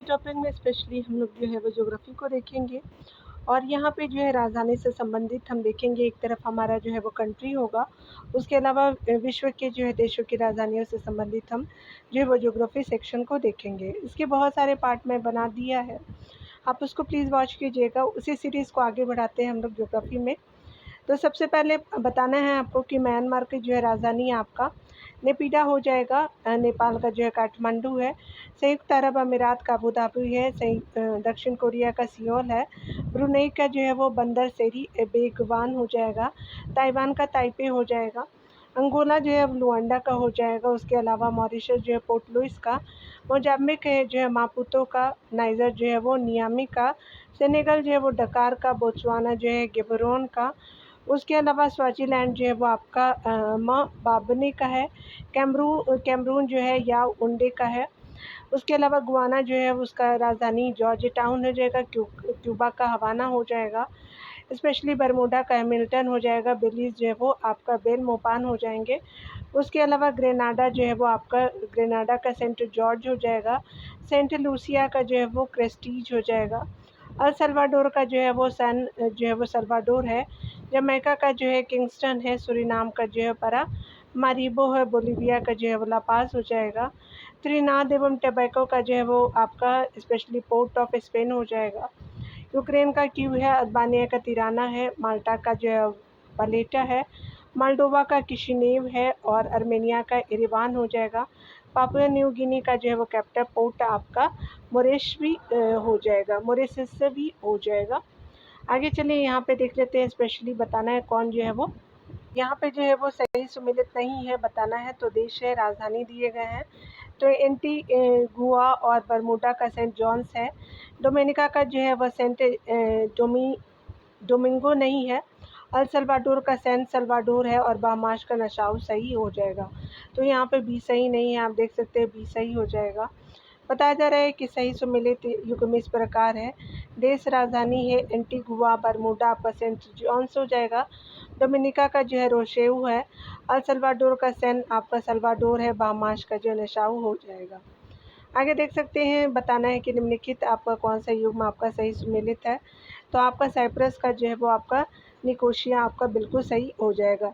Topic में specially हम लोग जो है वो ज्योग्राफी को देखेंगे और यहाँ पे जो है राजधानी से संबंधित हम देखेंगे। एक तरफ हमारा जो है वो कंट्री होगा, उसके अलावा विश्व के जो है देशों की राजधानियों से संबंधित हम जो है वो ज्योग्राफी सेक्शन को देखेंगे। इसके बहुत सारे पार्ट में बना दिया है, आप उसको प्लीज़ वॉच कीजिएगा। उसी सीरीज़ को आगे बढ़ाते हैं हम लोग ज्योग्राफी में। तो सबसे पहले बताना है आपको कि म्यांमार की जो है राजधानी आपका नेपिडा हो जाएगा। नेपाल का जो है काठमांडू है। संयुक्त अरब अमीरात का अबू धाबी है। दक्षिण कोरिया का सियोल है। ब्रुनेई का जो है वो बंदर सेरी बेगवान हो जाएगा। ताइवान का ताइपे हो जाएगा। अंगोला जो है अब लुआंडा का हो जाएगा। उसके अलावा मॉरिशस जो है पोर्ट लुइस का। मोजाम्बिक है जो है मापुतो का। नाइजर जो है वो नियामी का। सेनेगल जो है वो डकार का। बोत्सवाना जो है गेबरोन का। उसके अलावा स्वाज़ीलैंड जो है वो आपका बाबनी का है। कैमरून जो है याओउंडे का है। उसके अलावा गुआना जो है उसका राजधानी जॉर्ज टाउन हो जाएगा। क्यूबा का हवाना हो जाएगा। स्पेशली बरमूडा का हैमिल्टन हो जाएगा। बेलीज़ जो है वो आपका बेलमोपान हो जाएंगे। उसके अलावा ग्रेनाडा जो है वो आपका ग्रेनाडा का सेंट जॉर्ज हो जाएगा। सेंट लूसिया का जो है वो क्रेस्टीज हो जाएगा। अल सल्वाडोर का जो है वो जो है वो सल्वाडोर है। जमैका का जो है किंगस्टन है। सुरीनाम का जो है परा मारिबो है। बोलीविया का जो है वो लापाज हो जाएगा। त्रिनाद एवं टोबैगो का जो है वो आपका स्पेशली पोर्ट ऑफ स्पेन हो जाएगा। यूक्रेन का क्यू है। अल्बानिया का तिराना है। माल्टा का जो है वलेटा है। मोल्डोवा का किशिनेव है और अर्मेनिया का इरेवान हो जाएगा। पापुआ न्यू गिनी का जो है वो कैपिटल पोर्ट आपका मोरेश भी हो जाएगा। मोरेसिस से भी हो जाएगा। आगे चलिए यहाँ पे देख लेते हैं। स्पेशली बताना है कौन जो है वो यहाँ पे जो है वो सही सुमेलित नहीं है, बताना है तो देश है, राजधानी दिए गए हैं। तो गुआ और बरमूडा का सेंट जॉन्स है। डोमिनिका का जो है वह सेंट डोमिंगो नहीं है। अल सल्वाडोर का सैन सल्वाडोर है और बहामास का नशाउ सही हो जाएगा। तो यहाँ पे बी सही नहीं है, आप देख सकते हैं बी सही हो जाएगा। बताया जा रहा है कि सही सुमेलित युग्म इस प्रकार है। देश राजधानी है एंटीगुआ। बरमूडा आपका सेंट जॉन्स हो जाएगा। डोमिनिका का जो है रोशेऊ है। अल सल्वाडोर का सैन आपका सल्वाडोर है। बहामास का जो है नशाउ हो जाएगा। आगे देख सकते हैं, बताना है कि निम्नलिखित आपका कौन सा युग्म आपका सही सुमेलित है। तो आपका साइप्रस का जो है वो आपका निकोशिया आपका बिल्कुल सही हो जाएगा।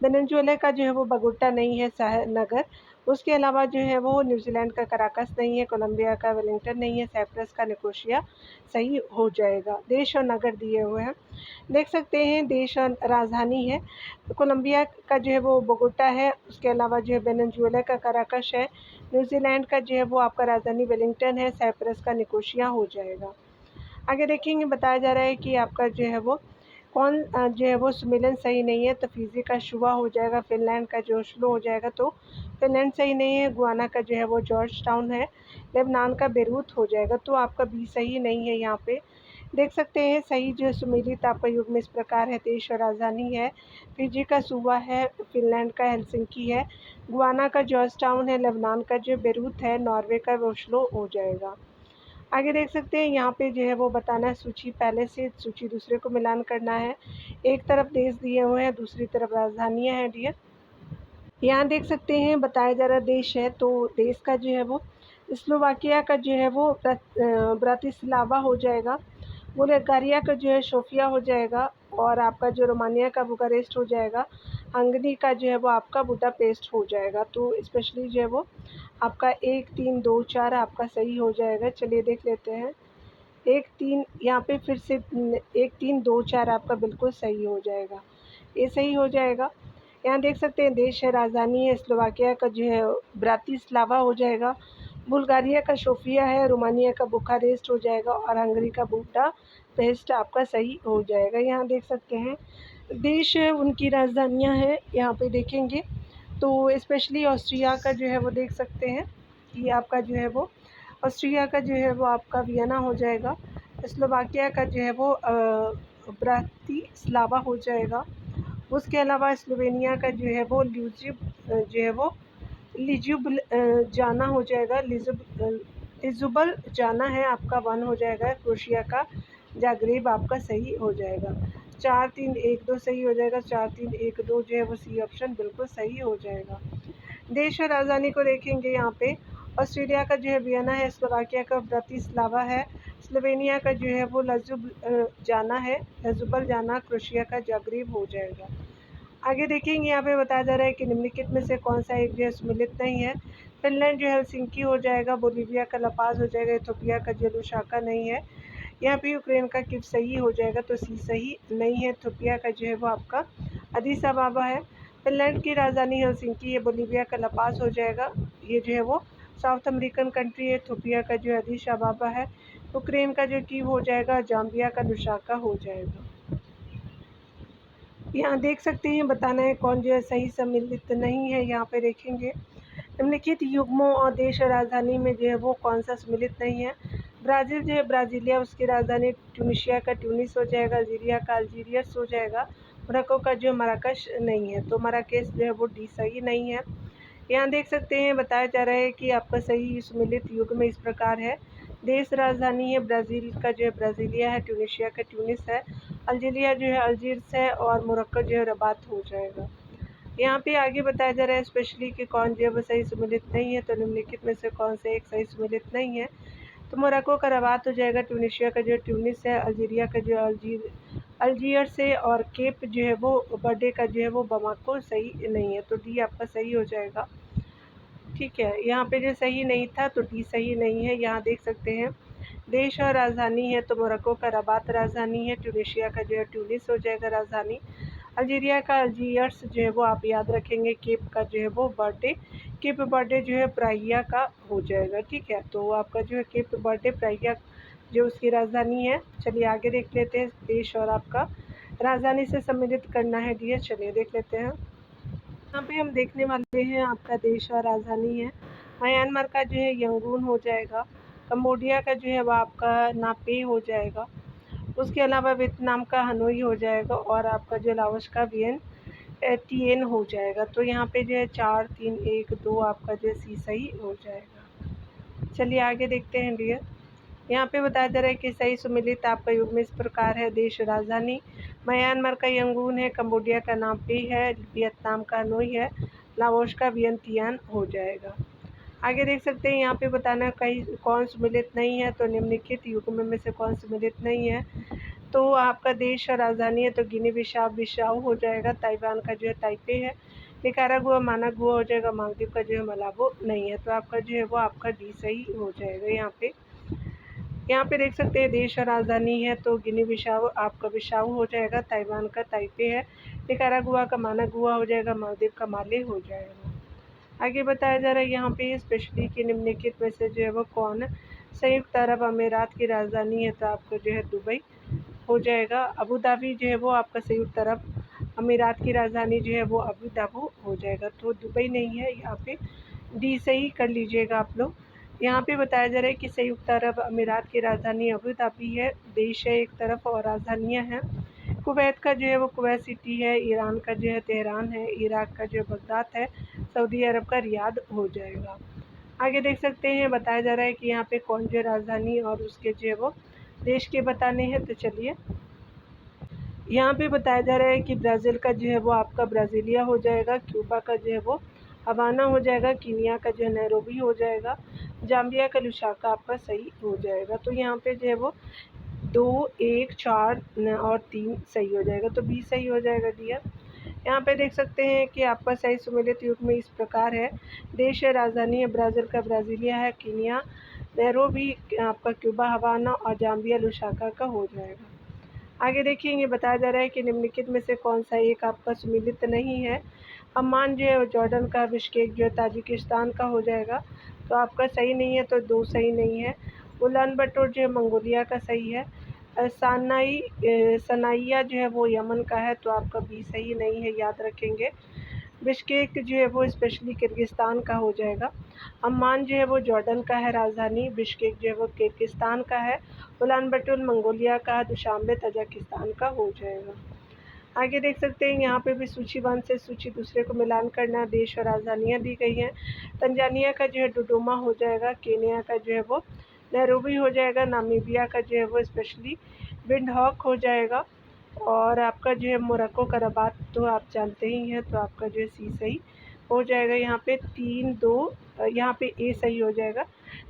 वेनेजुएला का जो है वो बगोटा नहीं है, शहर नगर। उसके अलावा जो है वो न्यूजीलैंड का कराकस नहीं है। कोलंबिया का वेलिंगटन नहीं है। साइप्रस का निकोशिया सही हो जाएगा। देश और नगर दिए हुए हैं, देख सकते हैं। देश और राजधानी है कोलंबिया का जो है वो बोगोटा है। उसके अलावा जो है वेनेजुएला का कराकस है। न्यूजीलैंड का जो है वो आपका राजधानी वेलिंगटन है। साइप्रस का निकोशिया हो जाएगा। आगे देखेंगे, बताया जा रहा है कि आपका जो है वो कौन जो है वो सुमेलन सही नहीं है। तो फिजी का शुवा हो जाएगा। फिनलैंड का जो ओस्लो हो जाएगा। तो फिनलैंड सही नहीं है। गुआना का जो है वो जॉर्ज टाउन है। लेबनान का बेरूत हो जाएगा। तो आपका बी सही नहीं है। यहाँ पे देख सकते हैं सही जो सुमेलित आपका युग्म इस प्रकार है। देश और राजधानी है फिजी का सूबा है। फिनलैंड का हेलसिंकी है। गुआना का जॉर्ज टाउन है। लेबनान का जो बेरूत है। नॉर्वे का ओस्लो हो जाएगा। आगे देख सकते हैं, यहाँ पे जो है वो बताना है। सूची पहले से सूची दूसरे को मिलान करना है। एक तरफ देश दिए हुए हैं, दूसरी तरफ राजधानियाँ हैं डियर। यहाँ देख सकते हैं, बताया जा रहा देश है। तो देश का जो है वो स्लोवाकिया का जो है वो ब्रातिस्लावा हो जाएगा। बुल्गारिया का जो है सोफिया हो जाएगा। और आपका जो रोमानिया का बुकारेस्ट हो जाएगा। हंगरी का जो है वो आपका बुडापेस्ट हो जाएगा। तो स्पेशली जो है वो आपका 1 3 2 4 आपका सही हो जाएगा। चलिए देख लेते हैं। 1 3 यहाँ पे फिर से 1 3 2 4 आपका बिल्कुल सही हो जाएगा। ये सही हो जाएगा। यहाँ देख सकते हैं, देश है, राजधानी है। स्लोवाकिया का जो है ब्रातिस्लावा हो जाएगा। बुल्गारिया का सोफिया है। रोमानिया का बुखारेस्ट हो जाएगा और हंगरी का बुडापेस्ट आपका सही हो जाएगा। यहाँ देख सकते हैं देश है, उनकी राजधानियाँ हैं। यहाँ पे देखेंगे तो स्पेशली ऑस्ट्रिया का जो है वो देख सकते हैं कि आपका जो है वो ऑस्ट्रिया का जो है वो आपका वियना हो जाएगा। स्लोवाकिया का जो है वो ब्रातिस्लावा हो जाएगा। उसके अलावा स्लोवेनिया का जो है वो जो है वो लिजुबल जाना हो जाएगा। लिजुबल जाना है आपका 1 हो जाएगा। क्रोशिया का जाग्रेब आपका सही हो जाएगा। 4 3 1 2 सही हो जाएगा। 4 3 1 2 जो है वो सी ऑप्शन बिल्कुल सही हो जाएगा। देश और राजधानी को देखेंगे यहाँ पे। ऑस्ट्रेलिया का जो है वियना है, स्लोवाकिया का ब्रतिस्लावा है, स्लोवेनिया का जो है वो जाना है, जाना, क्रोशिया का जाग्रेब हो जाएगा। आगे देखेंगे यहाँ पे बताया जा रहा है कि निम्नलिखित में से कौन सा एक जो है सम्मिलित नहीं है। फिनलैंड जो है हेलसिंकी हो जाएगा, बोलीविया का लापाज हो जाएगा, इथियोपिया का जो लुसाका नहीं है। यहाँ पे यूक्रेन का कीव सही हो जाएगा, तो सी सही नहीं है। इथियोपिया का जो है वो आपका अदीस अबाबा है। फिनलैंड की राजधानी हेलसिंकी है, बोलीविया का लापाज हो जाएगा, ये जो है वो साउथ अमेरिकन कंट्री है। इथियोपिया का जो है अदीस अबाबा है। यूक्रेन का जो कीव हो जाएगा, जाम्बिया का लुसाका हो जाएगा। यहाँ देख सकते हैं, बताना है कौन जो है सही सम्मिलित नहीं है। यहाँ पे देखेंगे निम्नलिखित युग्मों और देश और राजधानी में जो है वो कौन सा सम्मिलित नहीं है। ब्राज़ील जो है ब्राज़ीलिया, उसकी राजधानी ट्यूनीशिया का ट्यूनिस हो जाएगा, अल्जीरिया का अल्जीरियस हो जाएगा, मोरक्को का जो मराकश नहीं है, तो मराकेश जो है वो डी सही नहीं है। यहाँ देख सकते हैं, बताया जा रहा है कि आपका सही सम्मिलित युग्म इस प्रकार है। देश राजधानी है ब्राज़ील का जो है ब्राज़ीलिया है, ट्यूनीशिया का ट्यूनिस है, अल्जीरिया जो है अल्जीर्स है, और मोरक्को जो है रबात हो जाएगा। यहाँ पे आगे बताया जा रहा है स्पेशली कि कौन जो है वो सही सम्मिलित नहीं है, तो निम्नलिखित में से कौन से एक सही सम्मिलित नहीं है। तो मोरक्को का रबात हो जाएगा, ट्यूनीशिया का जो ट्यूनिस है, अल्जीरिया का जो अल्जीयर से, और केप जो है वो बर्डे का जो है वो बमाको सही नहीं है, तो डी आपका सही हो जाएगा। ठीक है, यहाँ पे जो सही नहीं था तो डी सही नहीं है। यहाँ देख सकते हैं देश और राजधानी है, तो मोरक्को का रबात राजधानी है, ट्यूनीशिया का जो है ट्यूनिस हो जाएगा राजधानी, अल्जीरिया का अल्जीयर्स जो है वो आप याद रखेंगे, केप का जो है वो बर्थडे, केप बर्थडे जो है प्राइया का हो जाएगा। ठीक है, तो आपका जो है केप बर्थडे प्राइया जो उसकी राजधानी है। चलिए आगे देख लेते हैं, देश और आपका राजधानी से सम्मिलित करना है डियर। चलिए देख लेते हैं, यहाँ पे हम देखने वाले हैं आपका देश और राजधानी है। म्यांमार का जो है यंगून हो जाएगा, कंबोडिया का जो है वो आपका नापे हो जाएगा, उसके अलावा वियतनाम का हनोई हो जाएगा, और आपका जो लाओस का टिएन हो जाएगा। तो यहाँ पे जो है 4 3 1 2 आपका जो है सी सही हो जाएगा। चलिए आगे देखते हैं डियर। यहाँ पे बताया जा रहा है कि सही सम्मिलित आपका युग्म इस प्रकार है। देश राजधानी म्यांमार का यंगून है, कंबोडिया का नाम्पे है, वियतनाम का हनोई है, लाओस का वियंतियान हो जाएगा। आगे देख सकते हैं, यहाँ पे बताना है कहीं कौन सम्मिलित नहीं है, तो निम्नलिखित युग्म में से कौन सम्मिलित नहीं है। तो आपका देश और राजधानी है, तो गिनी बिसाऊ हो जाएगा, ताइवान का जो है ताइपे है, निकारागुआ मानागुआ हो जाएगा, मालदीव का जो है मलाबो नहीं है, तो आपका जो है वो आपका डी सही हो जाएगा। यहाँ पे देख सकते हैं देश और राजधानी है, तो गिनी बिसाऊ आपका बिसाऊ हो जाएगा, ताइवान का ताइपे है, निकारागुआ का मानागुआ हो जाएगा, मालदीव का माले हो जाएगा। आगे बताया जा रहा है यहाँ पे स्पेशली कि निम्नलिखित में से जो है वो कौन संयुक्त अरब अमीरात की राजधानी है, तो आपको जो है दुबई हो जाएगा। अबू धाबी जो है वो आपका संयुक्त अरब अमीरात की राजधानी जो है वो अबू धाबी हो जाएगा, तो दुबई नहीं है। यहाँ पे डी सही कर लीजिएगा आप लोग। यहाँ पे बताया जा रहा है कि संयुक्त अरब अमीरात की राजधानी अबू धाबी है, देश है एक तरफ और राजधानियाँ हैं। कुवैत का जो है वो कुवैत सिटी है, ईरान का जो है तेहरान है, इराक का जो है बगदाद है, सऊदी अरब का रियाद हो जाएगा। आगे देख सकते हैं, बताया जा रहा है कि यहाँ पे कौन जो राजधानी और उसके जो है वो देश के बताने हैं। तो चलिए यहाँ पे बताया जा रहा है कि ब्राज़ील का जो है वो आपका ब्राज़ीलिया हो जाएगा, क्यूबा का जो है वो हवाना हो जाएगा, कीनिया का जो है नैरोबी हो जाएगा, जाम्बिया का लुसाका आपका सही हो जाएगा। तो यहाँ पे जो है वो 2 1 4 और 3 सही हो जाएगा, तो बी सही हो जाएगा डियर। यहाँ पे देख सकते हैं कि आपका सही सम्मिलित युग्म इस प्रकार है। देश है, राजधानी है ब्राज़ील का ब्राज़ीलिया है, कीनिया नैरोबी आपका क्यूबा हवाना, और जाम्बिया लुसाका का हो जाएगा। आगे देखेंगे, बताया जा रहा है कि निम्नलिखित में से कौन सा एक आपका सम्मिलित नहीं है। अम्मान जो है जॉर्डन का, बिश्केक जो है ताजिकिस्तान का हो जाएगा, तो आपका सही नहीं है, तो 2 सही नहीं है। उलान बटोर जो है मंगोलिया का सही है। सनाइया जो है वो यमन का है, तो आपका बी सही नहीं है, याद रखेंगे। बिश्केक जो है वो स्पेशली किर्गिस्तान का हो जाएगा। अम्मान जो है वो जॉर्डन का है राजधानी, बिश्केक जो है वो किर्गिस्तान का है, उलान बटोर मंगोलिया का, दुशांबे तजाकिस्तान का हो जाएगा। आगे देख सकते हैं, यहाँ पे भी सूची 1 से सूची दूसरे को मिलान करना, देश और राजधानियाँ दी गई हैं। तंजानिया का जो है डोडोमा हो जाएगा, केनिया का जो है वो नैरोबी हो जाएगा, नामीबिया का जो है वो स्पेशली विंडहॉक हो जाएगा, और आपका जो है मोरक्को का रबात तो आप जानते ही हैं, तो आपका जो है सी सही हो जाएगा। यहाँ पे 3 2 यहाँ पे ए सही हो जाएगा।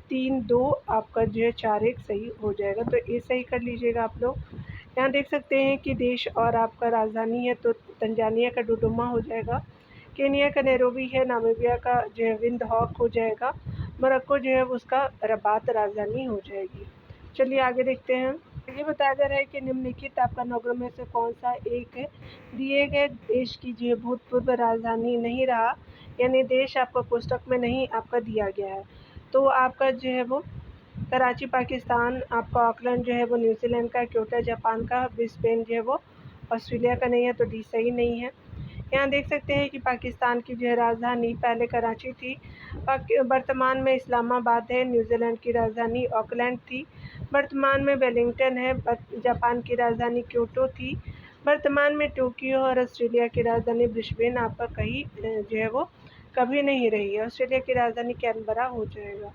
3 2 आपका जो है 4 1 सही हो जाएगा, तो ए सही कर लीजिएगा आप लोग। यहाँ देख सकते हैं कि देश और आपका राजधानी है, तो तंजानिया का डोडोमा हो जाएगा, केनिया का नैरोबी है, नामीबिया का जो है विंडहॉक हो जाएगा, मोरक्को जो है उसका रबात राजधानी हो जाएगी। चलिए आगे देखते हैं। ये बताया जा रहा है कि निम्नलिखित आपका नौकरों में से कौन सा एक दिए गए देश की जो भूतपूर्व राजधानी नहीं रहा, यानी देश आपका पुस्तक में नहीं आपका दिया गया है। तो आपका जो है वो कराची पाकिस्तान, आपका ऑकलैंड जो है वो न्यूजीलैंड का, क्योटो जापान का, ब्रिस्बेन जो है वो ऑस्ट्रेलिया का नहीं है, तो डी सही नहीं है। यहाँ देख सकते हैं कि पाकिस्तान की जो है राजधानी पहले कराची थी, वर्तमान में इस्लामाबाद है। न्यूजीलैंड की राजधानी ऑकलैंड थी, वर्तमान में वेलिंगटन है। जापान की राजधानी क्योटो थी, वर्तमान में टोक्यो। और ऑस्ट्रेलिया की राजधानी ब्रिस्बेन आपका कहीं जो है वो कभी नहीं रही है। ऑस्ट्रेलिया की राजधानी कैनबरा हो जाएगा।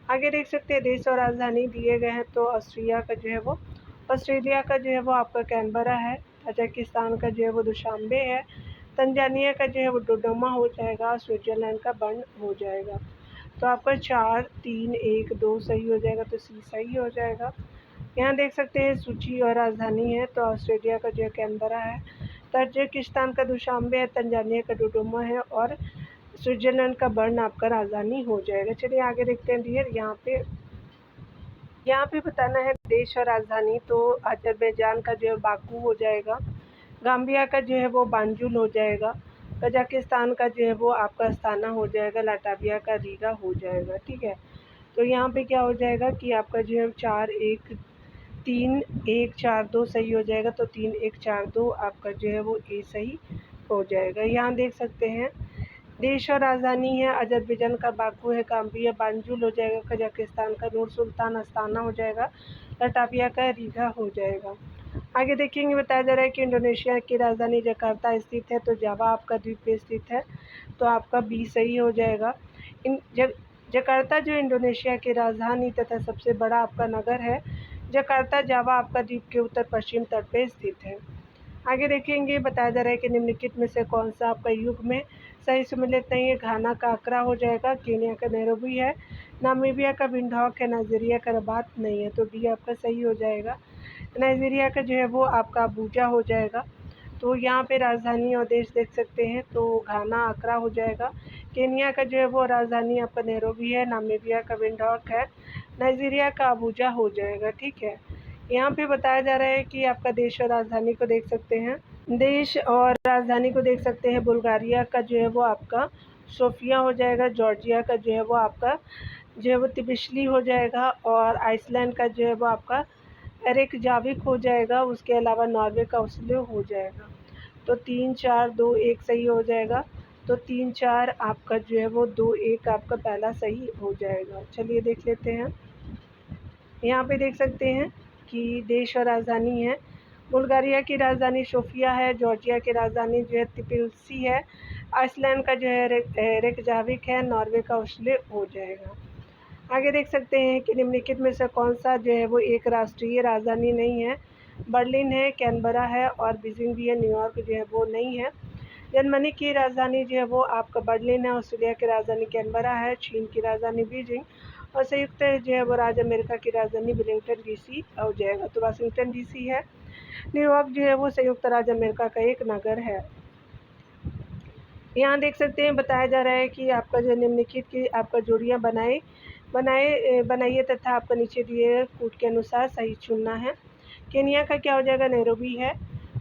आगे देख सकते हैं देश और राजधानी दिए गए हैं, तो ऑस्ट्रिया का जो है वो ऑस्ट्रेलिया का जो है वो आपका कैनबरा है, तजाकिस्तान का जो है वो दुशांबे है, तंजानिया का जो है वो डोडोमा हो जाएगा, स्विट्ज़रलैंड का बर्न हो जाएगा। तो आपका 4 3 1 2 सही हो जाएगा, तो सी सही हो जाएगा। यहाँ देख सकते हैं सूची और राजधानी है, तो ऑस्ट्रेलिया का जो है कैनबरा है, तजाकिस्तान का दुशांबे है, तंजानिया का डोडोमा है, और स्विट्ज़रलैंड का बर्न आपका राजधानी हो जाएगा। चलिए आगे देखते हैं डियर। यहाँ पे बताना है देश और राजधानी, तो अजरबैजान का जो है बाकू हो जाएगा, गाम्बिया का जो है वो बांजुल हो जाएगा, कजाकिस्तान का जो है वो आपका अस्ताना हो जाएगा, लाटाविया का रीगा हो जाएगा। ठीक है, तो यहाँ पे क्या हो जाएगा कि आपका जो है 4 1 3 1 4 2 सही हो जाएगा, तो 3 1 4 2 आपका जो है वो ए सही हो जाएगा। यहाँ देख सकते हैं देश और राजधानी है, अजरबैजान का बाकू है, गाम्बिया बांजुल हो जाएगा, कजाकिस्तान का नूर सुल्तान अस्ताना हो जाएगा, लाटाविया का रीगा हो जाएगा। आगे देखेंगे बताया जा रहा है कि इंडोनेशिया की राजधानी जकार्ता स्थित है, तो जावा आपका द्वीप पे स्थित है, तो आपका बी सही हो जाएगा। जकार्ता जो इंडोनेशिया की राजधानी तथा सबसे बड़ा आपका नगर है, जकार्ता जावा आपका द्वीप के उत्तर पश्चिम तट पे स्थित है। आगे देखेंगे बताया जा रहा है कि निम्नलिखित में से कौन सा आपका युग में सही सम्मिलित नहीं है। घाना का अकरा हो जाएगा, केनिया का नैरोबी है, नामीबिया का विंडहॉक है, नाइजीरिया का रबात नहीं है, तो डी आपका सही हो जाएगा। नाइजीरिया का जो है वो आपका अबूजा हो जाएगा। तो यहाँ पे राजधानी और देश देख सकते हैं, तो घाना अकरा हो जाएगा, केनिया का जो है वो राजधानी आपका नैरोबी है, नामीबिया का विंडहॉक है, नाइजीरिया का अबूजा हो जाएगा। ठीक है, यहाँ पे बताया जा रहा है कि आपका देश और राजधानी को देख सकते हैं, देश और राजधानी को देख सकते हैं। बुल्गारिया का जो है वो आपका सोफिया हो जाएगा, जॉर्जिया का जो है वो आपका जो है वो तिबिशली हो जाएगा, और आइसलैंड का जो है वो आपका रेकजाविक हो जाएगा। उसके अलावा नॉर्वे का ओस्लो हो जाएगा। तो 3 4 2 1 सही हो जाएगा, तो 3 4 आपका जो है वो 2 1 आपका पहला सही हो जाएगा। चलिए देख लेते हैं। यहाँ पे देख सकते हैं कि देश और राजधानी है, बुल्गारिया की राजधानी सोफिया है, जॉर्जिया की राजधानी जो है तिबिलिसी है, आइसलैंड का जो है रेकजाविक है, नॉर्वे का ओस्लो हो जाएगा। आगे देख सकते हैं कि निम्नलिखित में से कौन सा जो है वो एक राष्ट्रीय राजधानी नहीं है। बर्लिन है, कैनबरा है, और बीजिंग भी है, न्यूयॉर्क जो है वो नहीं है। जर्मनी की राजधानी जो है वो आपका बर्लिन है, ऑस्ट्रेलिया की राजधानी कैनबरा है, चीन की राजधानी बीजिंग, और संयुक्त जो है वो राज्य अमेरिका की राजधानी वेलिंगटन डीसी हो जाएगा, तो वाशिंगटन डीसी है। न्यूयॉर्क जो है वो संयुक्त राज्य अमेरिका का एक नगर है। यहाँ देख सकते हैं बताया जा रहा है कि आपका जो निम्नलिखित की आपका जोड़ियाँ बनाइए तथा आपका नीचे दिए कूट के अनुसार सही चुनना है। केनिया का क्या हो जाएगा, नैरोबी है।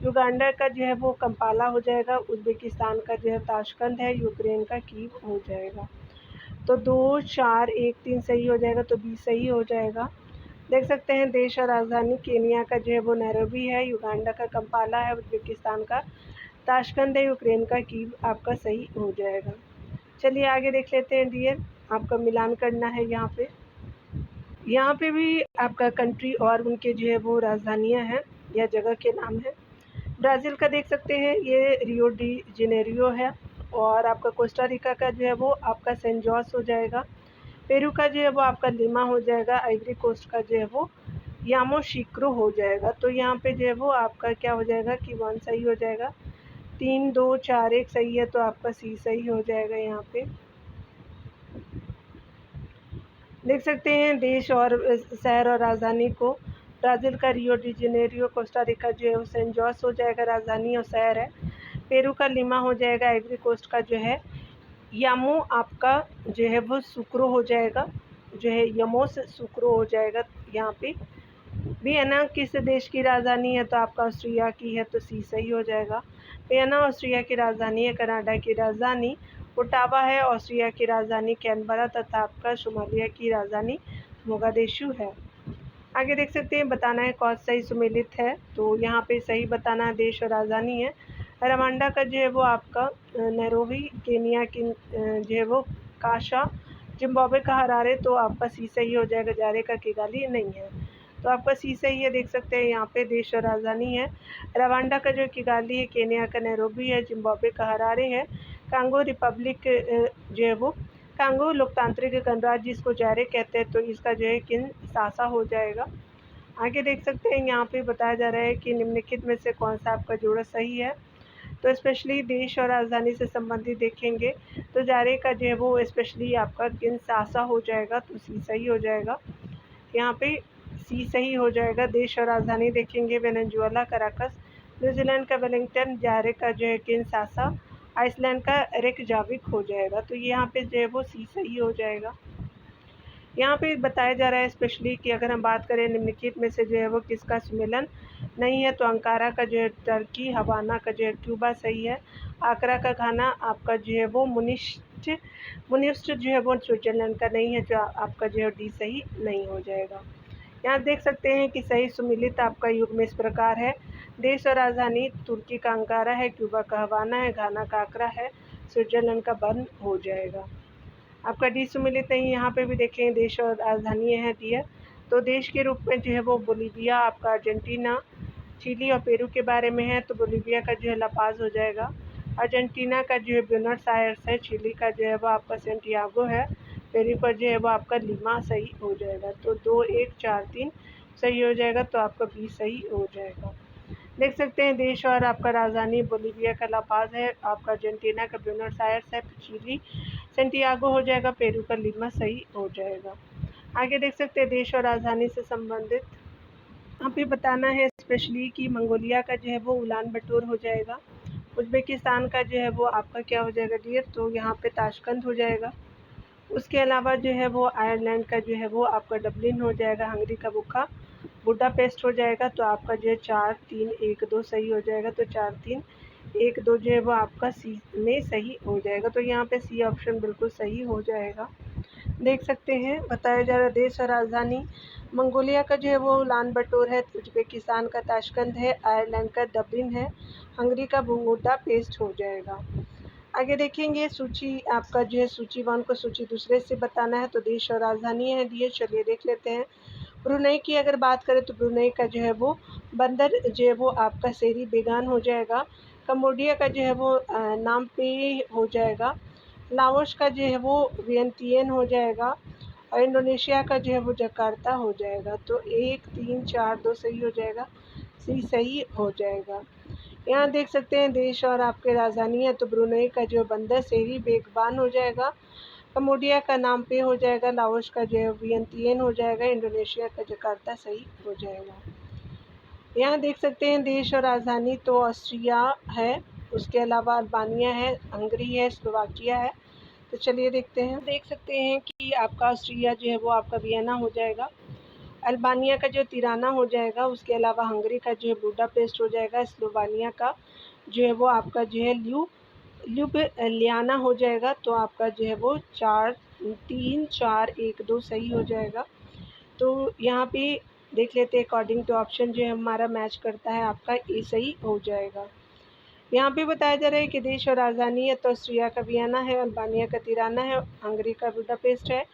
युगांडा का जो है वो कंपाला हो जाएगा, उज़्बेकिस्तान का जो है ताशकंद है, यूक्रेन का कीव हो जाएगा। तो 2 4 1 3 सही हो जाएगा, तो बी सही हो जाएगा। देख सकते हैं देश और राजधानी केनिया का जो है वो नैरोबी है, युगांडा का कंपाला है, उज़्बेकिस्तान का ताशकंद है, यूक्रेन का कीव आपका सही हो जाएगा। चलिए आगे देख लेते हैं डियर, आपका मिलान करना है। यहाँ पे भी आपका कंट्री और उनके जो है वो राजधानियाँ हैं या जगह के नाम हैं। ब्राज़ील का देख सकते हैं, ये रियो डी जेनेरियो है, और आपका कोस्टा रिका का जो है वो आपका सेंट जॉर्ज हो जाएगा। पेरू का जो है वो आपका लिमा हो जाएगा। आइवरी कोस्ट का जो है वो यामोशिक्रो हो जाएगा। तो यहाँ पे जो है वो आपका क्या हो जाएगा कि 1 सही हो जाएगा, 3 2 4 1 सही है, तो आपका सी सही हो जाएगा यहाँ पे। देख सकते हैं देश और शहर और राजधानी को। ब्राज़ील का Rio de Janeiro, Costa Rica जो है वो सैन जोस हो जाएगा, राजधानी और शहर है। पेरू का लिमा हो जाएगा, आइवरी कोस्ट का जो है यामो आपका जो है वो सुक्रो हो जाएगा, जो है यमो से सुक्रो हो जाएगा यहाँ पे। वियना किस देश की राजधानी है, तो आपका ऑस्ट्रिया की है, तो सी सही हो जाएगा। वियना ऑस्ट्रिया की राजधानी है। कनाडा की राजधानी ओटावा है, ऑस्ट्रिया की राजधानी कैनबरा तथा आपका सोमालिया की राजधानी मोगादिशु है। आगे देख सकते हैं, बताना है कौन सही सुमेलित है, तो यहाँ पे सही बताना है देश और राजधानी है। रवांडा का जो है वो आपका नैरोबी, केनिया की जो है वो काशा, जिम्बाब्वे का हरारे, तो आपका सी सही हो जाएगा। जारे का किगाली नहीं है, तो आपका सी सही है। देख सकते हैं यहाँ पे देश और राजधानी है। रवांडा का जो किगाली है, केनिया का नैरोबी है, जिम्बाब्वे का हरारे है। कांगो रिपब्लिक जो है वो कांगो लोकतांत्रिक गणराज्य जिसको जारे कहते हैं, तो इसका जो है किनशासा हो जाएगा। आगे देख सकते हैं यहाँ पे बताया जा रहा है कि निम्नलिखित में से कौन सा आपका जोड़ा सही है, तो स्पेशली देश और राजधानी से संबंधित देखेंगे तो जारे का जो है वो स्पेशली आपका किनशासा हो जाएगा, तो सी सही हो जाएगा। यहाँ पे सी सही हो जाएगा। देश और राजधानी देखेंगे वेनेजुएला कराकस, न्यूजीलैंड का वेलिंगटन, जारे का जो है किनशासा, आइसलैंड का रेकजाविक हो जाएगा, तो यहाँ पे जो है वो सी सही हो जाएगा। यहाँ पे बताया जा रहा है स्पेशली कि अगर हम बात करें निम्नलिखित में से जो है वो किसका सम्मेलन नहीं है, तो अंकारा का जो है टर्की, हवाना का जो है क्यूबा सही है। आकरा का खाना आपका जो है वो मुनिस्ट जो है वो स्विट्जरलैंड का नहीं है, जो आपका जो है डी सही नहीं हो जाएगा। यहाँ देख सकते हैं कि सही सुमिलित आपका युग्म इस प्रकार है। देश और राजधानी तुर्की का अंकारा है, क्यूबा का हवाना है, घाना का आकरा है, स्विट्जरलैंड का बर्न हो जाएगा। आपका डी सुमिलित नहीं, यहाँ पे भी देखें देश और राजधानी है डियर, तो देश के रूप में जो है वो बोलीविया, आपका अर्जेंटीना, चिली और पेरू के बारे में है, तो बोलीविया का जो है लापाज हो जाएगा। अर्जेंटीना का जो है ब्यूनस आयर्स है, चिली का जो है वो आपका सेंटियागो है, पेरू का जो है वो आपका लिमा सही हो जाएगा। तो 2, 1, 4, 3 सही हो जाएगा, तो आपका बी सही हो जाएगा। देख सकते हैं देश और आपका राजधानी बोलीविया का लापाज है, आपका अर्जेंटीना का ब्यूनस आयर्स है, चिली सेंटियागो हो जाएगा, पेरू का लिमा सही हो जाएगा। आगे देख सकते हैं देश और राजधानी से संबंधित यहाँ पे बताना है स्पेशली कि मंगोलिया का जो है वो उलान बटोर हो जाएगा। उज़्बेकिस्तान का जो है वो आपका क्या हो जाएगा डियर, तो यहाँ पे ताशकंद हो जाएगा। उसके अलावा जो है वो आयरलैंड का जो है वो आपका डबलिन हो जाएगा। हंगरी का बुडापेस्ट हो जाएगा, तो आपका जो है 4, 3, 1, 2 सही हो जाएगा। तो 4, 3, 1, 2 जो है वो आपका सी में सही हो जाएगा, तो यहाँ पे सी ऑप्शन बिल्कुल सही हो जाएगा। देख सकते हैं बताया जा रहा है देश और राजधानी मंगोलिया का जो है वो उलान बटोर है, उज़्बेकिस्तान का ताशकंद है, आयरलैंड का डबलिन है, हंगरी का बुडापेस्ट हो जाएगा। आगे देखेंगे सूची आपका जो है सूची 1 को सूची दूसरे से बताना है, तो देश और राजधानी है दिए, चलिए देख लेते हैं। ब्रुनई की अगर बात करें तो ब्रुनई का जो है वो बंदर जो है वो आपका सेरी बेगान हो जाएगा। कम्बोडिया का जो है वो नामपे हो जाएगा। लाओस का जो है वो वियंतियन हो जाएगा, और इंडोनेशिया का जो है वो जकार्ता हो जाएगा। तो 1, 3, 4, 2 सही हो जाएगा, सी सही हो जाएगा। यहाँ देख सकते हैं देश और आपके राजधानी है, तो ब्रुनई का जो बंदर सेरी बेगबान हो जाएगा, कम्बोडिया का नामपे हो जाएगा, लाओस का जो है वियंतियन हो जाएगा, इंडोनेशिया का जकार्ता सही हो जाएगा। यहाँ देख सकते हैं देश और राजधानी तो ऑस्ट्रिया है, उसके अलावा अल्बानिया है, हंगरी है, स्लोवाकिया है। तो चलिए देखते हैं। देख सकते हैं कि आपका ऑस्ट्रिया जो है वो आपका वियना हो जाएगा, अल्बानिया का जो तिराना हो जाएगा, उसके अलावा हंगरी का जो है बुडापेस्ट हो जाएगा, स्लोवानिया का जो है वो आपका जो है ल्यूब्लियाना हो जाएगा। तो आपका जो है वो 4, 3, 4, 1, 2 सही हो जाएगा। तो यहाँ पे देख लेते हैं अकॉर्डिंग टू ऑप्शन जो है हमारा मैच करता है, आपका ए सही हो जाएगा। यहाँ पे बताया जा रहा है कि देश और राजधानी है, तो ऑस्ट्रिया का वियना है, अल्बानिया का तिराना है, हंगरी का बुडापेस्ट है,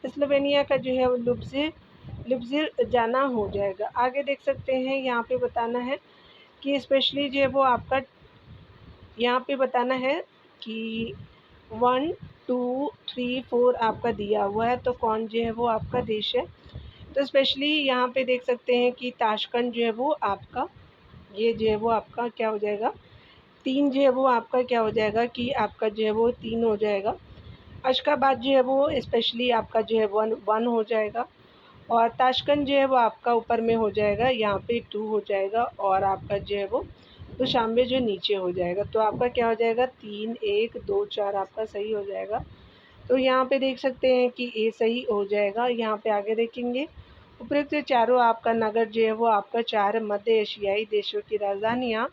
स्लोवेनिया का जो है वो लुब्जियाना हो जाएगा। आगे देख सकते हैं यहाँ पे बताना है कि स्पेशली जो है वो आपका यहाँ पे बताना है कि 1, 2, 3, 4 आपका दिया हुआ है, तो कौन जो है वो आपका देश है। तो स्पेशली यहाँ पे देख सकते हैं कि ताशकंद जो है वो आपका ये जो है वो आपका क्या हो जाएगा, 3 जो है वो आपका क्या हो जाएगा कि आपका जो है वो 3 हो जाएगा। अशकाबाद जो है वो स्पेशली आपका जो है वन हो जाएगा, और ताशकंद जो है वो आपका ऊपर में हो जाएगा, यहाँ पे 2 हो जाएगा, और आपका जो है वो दुशांबे जो नीचे हो जाएगा। तो आपका क्या हो जाएगा, 3, 1, 2, 4 आपका सही हो जाएगा। तो यहाँ पे देख सकते हैं कि ए सही हो जाएगा। यहाँ पे आगे देखेंगे, उपरोक्त चारों आपका नगर जो है वो आपका 4 मध्य एशियाई देशों की राजधानियाँ